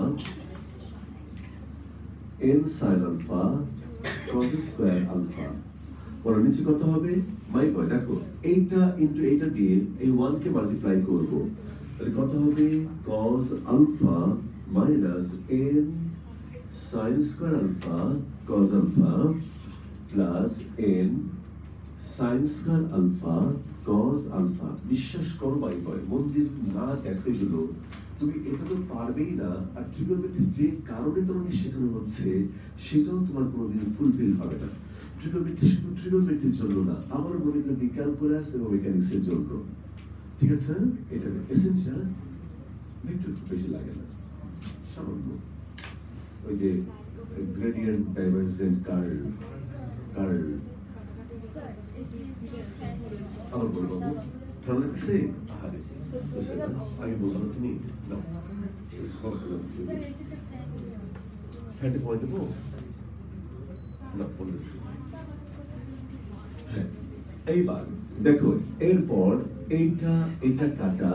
[SPEAKER 2] cos স্কয়ার আলফা। বলো নিচে কত হবে? মাই বয় দেখো এইটা ইনটু এইটা দিয়ে এই 1 কে মাল্টিপ্লাই করব, তাহলে কত হবে? cos alpha minus n sin square alpha cos alpha plus n sin square alpha cos alpha. বিশ্বাস করো মাই বয়, মন দিয়ে না দেখো এগুলো তুমি এটা তো পারবেই না। আর ট্রিগোনোমেট্রি যে কারণে তোমাকে শেখানো হচ্ছে সেটাও তোমার কোনোদিন ফুলফিল হবে না। ট্রিগোনোমেট্রি শুধু ট্রিগোনোমেট্রির জন্য না, আমার মনে করি ক্যালকুলাস এবং মেকানিক্সের জন্য। ঠিক আছে, এটা এসেনশিয়াল, একটু বেশি লাগে না, সামান্য। ওই যে গ্রেডিয়েন্ট ডাইভারজেন্ট কার্ভ আমার বলবো ভালো লাগছে? আরে আমি বললাম তুমি নাও ফ্যাটে পয়েন্ট দেবো না বলেছি। হ্যাঁ এইবার দেখো এরপর এইটা কাটা,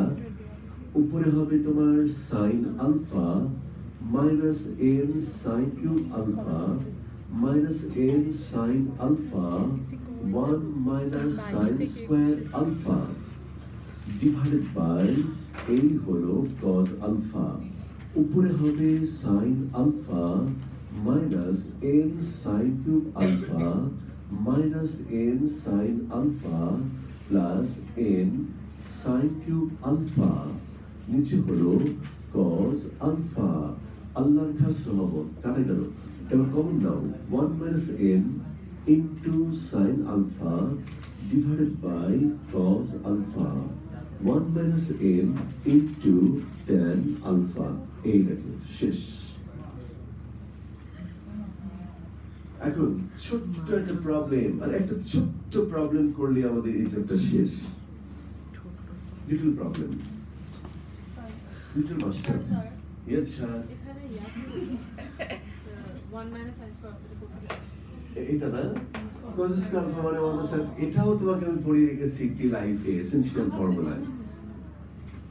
[SPEAKER 2] উপরে হবে তোমার sine alpha minus n sin cube alpha minus n sin alpha 1 minus sin square alpha divided by এই হলো cos alpha, উপরে হবে sin alpha minus n sin cube alpha minus n sin alpha plus n sin cube alpha, নিচে হলো
[SPEAKER 1] cos alpha আল্লাহর খাস রহমত কাটা গেল এবার common now 1 minus n into sin alpha divided by cos alpha 1 minus n into tan alpha এই দেখো শেষ এখন ছোট্ট একটা প্রবলেম আর একটা ছোট্ট প্রবলেম করলে আমাদের এই চ্যাপ্টার শেষ little problem little master yes sir
[SPEAKER 5] এখানে 1 minus sin square
[SPEAKER 1] এটা না cos square alpha মানে 1 minus এটাও তোমাকে আমি পড়িয়ে রেখেছি টি লাইফে এসেনশিয়াল ফর্মুলা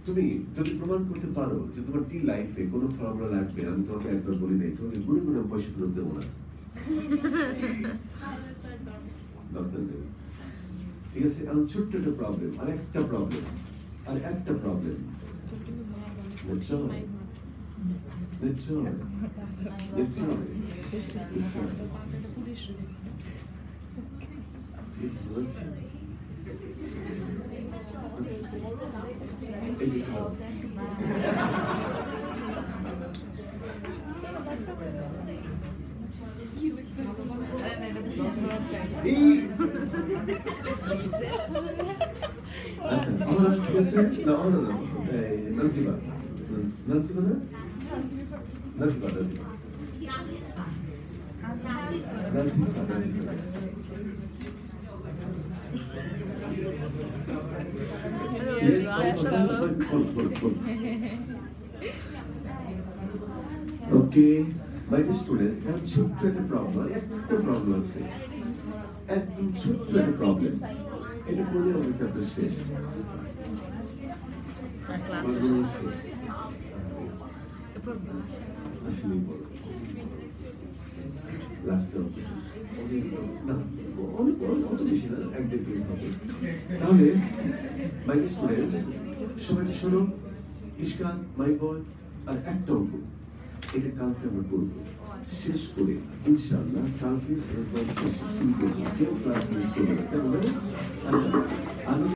[SPEAKER 1] তুমি যদি প্রমাণ করতে পারো যে তোমার টি লাইফে কোনো ফর্মুলা লাগবে আমি তোমাকে একবার বলি নাই তোমাকে গুণে গুণে পয়সা ফেরত দেবো না দরকার নেই ঠিক আছে এখন ছোট্ট একটা প্রবলেম আর একটা প্রবলেম আর একটা প্রবলেম বুঝছো বুঝছো বুঝছো বুঝছো ঠিক আছে বলছি এই যে খাও আচ্ছা আমার ঠিক আছে না আমার না নাজিবা নাজিবা না Najiba Najiba Najiba Najiba Yes, okay, my students, I have ছোট্ট একটা প্রবলেম একটা প্রবলেম আছে একদম ছোট্ট একটা প্রবলেম এটা করলে আমাদের চ্যাপ্টার শেষ আসলে বলো লাস্ট না অনেক অত বেশি না এক দেড় পেজ হবে তাহলে মাই স্টুডেন্টস সবাইকে শোনো ইশকান মাই বয় আর একটা অঙ্ক এটা কালকে আমরা করবো শেষ করে ইনশাআল্লাহ কালকে 7 শুরু করবো কেউ ক্লাস মিস করবে না কেন